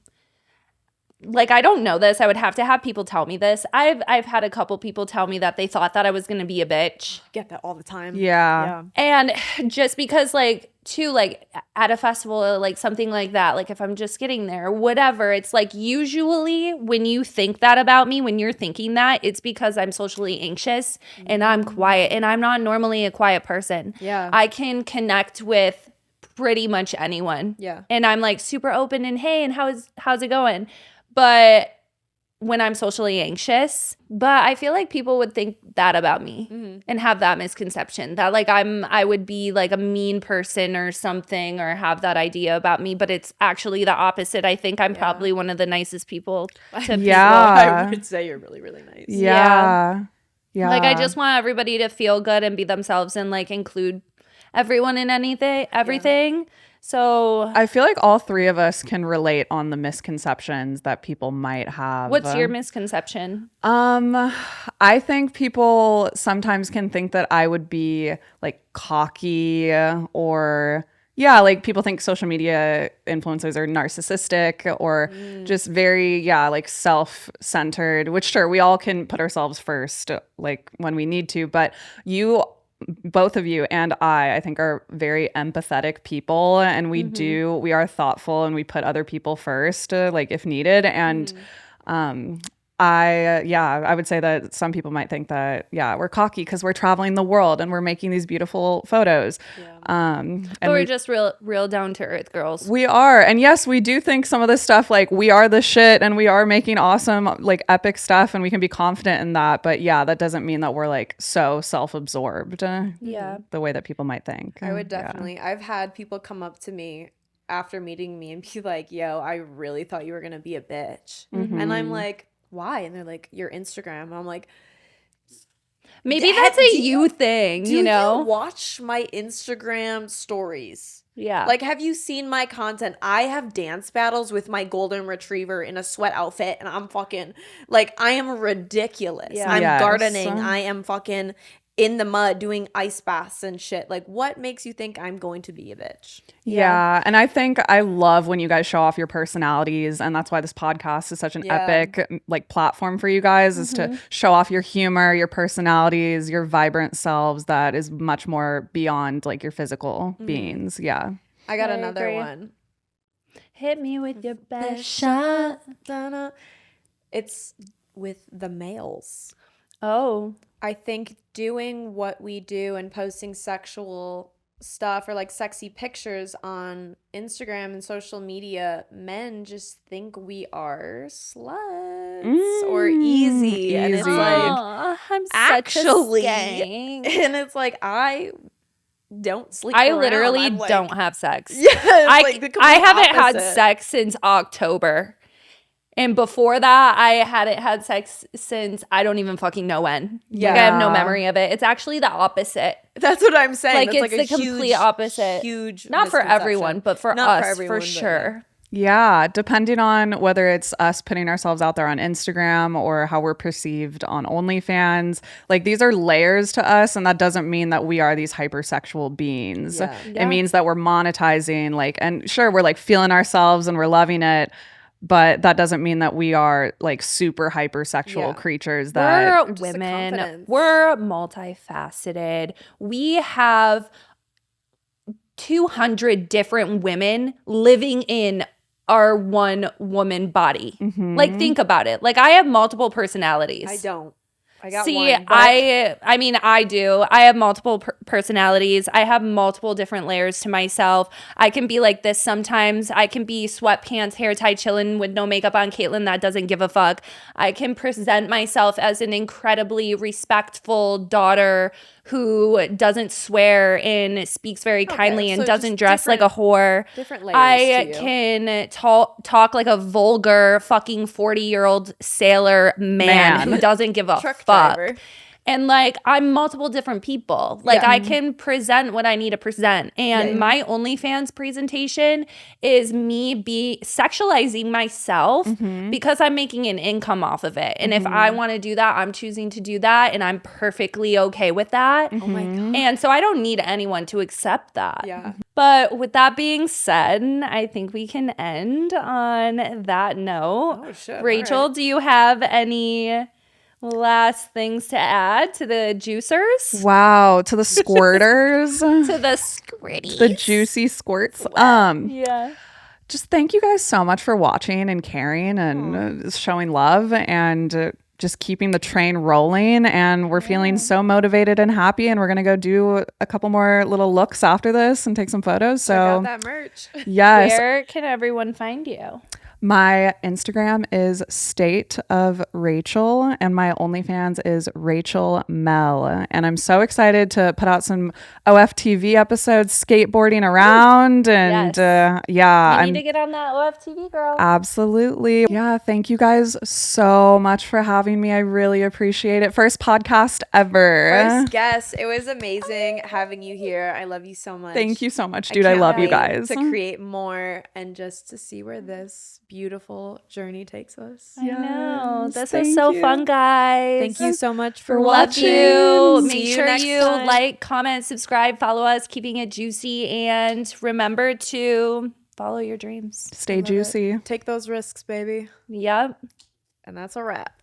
like, I don't know this. I would have to have people tell me this. I've had a couple people tell me that they thought that I was going to be a bitch. Get that all the time. Yeah. And just because, like, too, like, at a festival or, like, something like that, like, if I'm just getting there or whatever, it's, like, usually when you think that about me, when you're thinking that, it's because I'm socially anxious and I'm quiet. And I'm not normally a quiet person. Yeah. I can connect with pretty much anyone. Yeah. And I'm, like, super open and, hey, and how's it going? But when I'm socially anxious, but I feel like people would think that about me and have that misconception that like I would be like a mean person or something, or have that idea about me, but it's actually the opposite. I think I'm probably one of the nicest people to people. I would say you're really, really nice. Yeah. Like I just want everybody to feel good and be themselves and like include everyone in everything. So I feel like all three of us can relate on the misconceptions that people might have. what's your misconception? I think people sometimes can think that I would be like cocky or like people think social media influencers are narcissistic or just very, like self-centered, which sure, we all can put ourselves first, like when we need to, but both of you and I think are very empathetic people, and we are thoughtful and we put other people first, like if needed. And I would say that some people might think that, we're cocky because we're traveling the world and we're making these beautiful photos. And we're just real down to earth girls. We are. And yes, we do think some of this stuff, like we are the shit and we are making awesome, like epic stuff, and we can be confident in that. But that doesn't mean that we're like so self-absorbed. The way that people might think. I would definitely. I've had people come up to me after meeting me and be like, yo, I really thought you were going to be a bitch. And I'm like, why? And they're like, your Instagram. And I'm like, maybe that's a you thing, do you know? you watch my Instagram stories? Yeah. Like, have you seen my content? I have dance battles with my golden retriever in a sweat outfit, and I'm fucking, like, I am ridiculous. Yeah. I'm Yes. gardening. I am fucking in the mud doing ice baths and shit. Like, what makes you think I'm going to be a bitch? Yeah. And I think I love when you guys show off your personalities. And that's why this podcast is such an epic like platform for you guys is to show off your humor, your personalities, your vibrant selves that is much more beyond like your physical beings. Yeah. I got I another agree. one. Hit me with your best shot. It's with the males. Oh. I think doing what we do and posting sexual stuff or like sexy pictures on Instagram and social media, men just think we are sluts or easy. And it's easy. like, I'm such actually, a skank. and it's like, I don't sleep I around. literally I'm like, don't have sex. Yeah, it's like the I complete haven't had opposite. sex since October. And before that, I hadn't had sex since I don't even fucking know when. Like, I have no memory of it. It's actually the opposite. That's what I'm saying. Like, That's it's the complete opposite. Huge Not for misconception. everyone, but for Not us, everyone, for but sure. Yeah, depending on whether it's us putting ourselves out there on Instagram or how we're perceived on OnlyFans, like these are layers to us, and that doesn't mean that we are these hypersexual beings. Yeah. It means that we're monetizing, like, and sure, we're like feeling ourselves and we're loving it, but that doesn't mean that we are like super hypersexual creatures that We're just a women. confidence. We're multifaceted. We have 200 different women living in our one woman body. Like, think about it. Like, I have multiple personalities. I don't. I got See, one. But I mean, I do. I have multiple personalities. I have multiple different layers to myself. I can be like this sometimes. I can be sweatpants, hair tie, chilling with no makeup on, Caitlin that doesn't give a fuck. I can present myself as an incredibly respectful daughter who doesn't swear and speaks very kindly and so doesn't just dress like a whore. different layers I to you. can talk like a vulgar fucking 40-year-old sailor man who doesn't give a Truck fuck. driver. And like, I'm multiple different people. Like, I can present what I need to present. And my OnlyFans presentation is me sexualizing myself because I'm making an income off of it. And if I want to do that, I'm choosing to do that. And I'm perfectly okay with that. Oh my God. And so I don't need anyone to accept that. Yeah. But with that being said, I think we can end on that note. Oh, shit. Rachel, All right. do you have any last things to add to the juicers? wow, to the squirters, To the squirties? the juicy squirts. Yeah. Just thank you guys so much for watching and caring and showing love and just keeping the train rolling. And we're feeling so motivated and happy. And we're going to go do a couple more little looks after this and take some photos. Check out So that merch. yes, Where can everyone find you? my Instagram is State of Rachel and my OnlyFans is Rachel Mel. And I'm so excited to put out some OFTV episodes, skateboarding around. And Yes. yeah, You I'm need to get on that OFTV, girl. absolutely. Yeah, thank you guys so much for having me. I really appreciate it. First podcast ever. First guest. It was amazing having you here. I love you so much. Thank you so much, dude. I can't love you wait guys. to create more and just to see where this beautiful journey takes us. I know. Yes, This thank was so you. fun, guys. Thank you so much for Love watching. you. See Make you sure next you time. like, comment, subscribe, follow us, keeping it juicy, and remember to follow your dreams. Stay juicy. Take those risks, baby. Yep. And that's a wrap.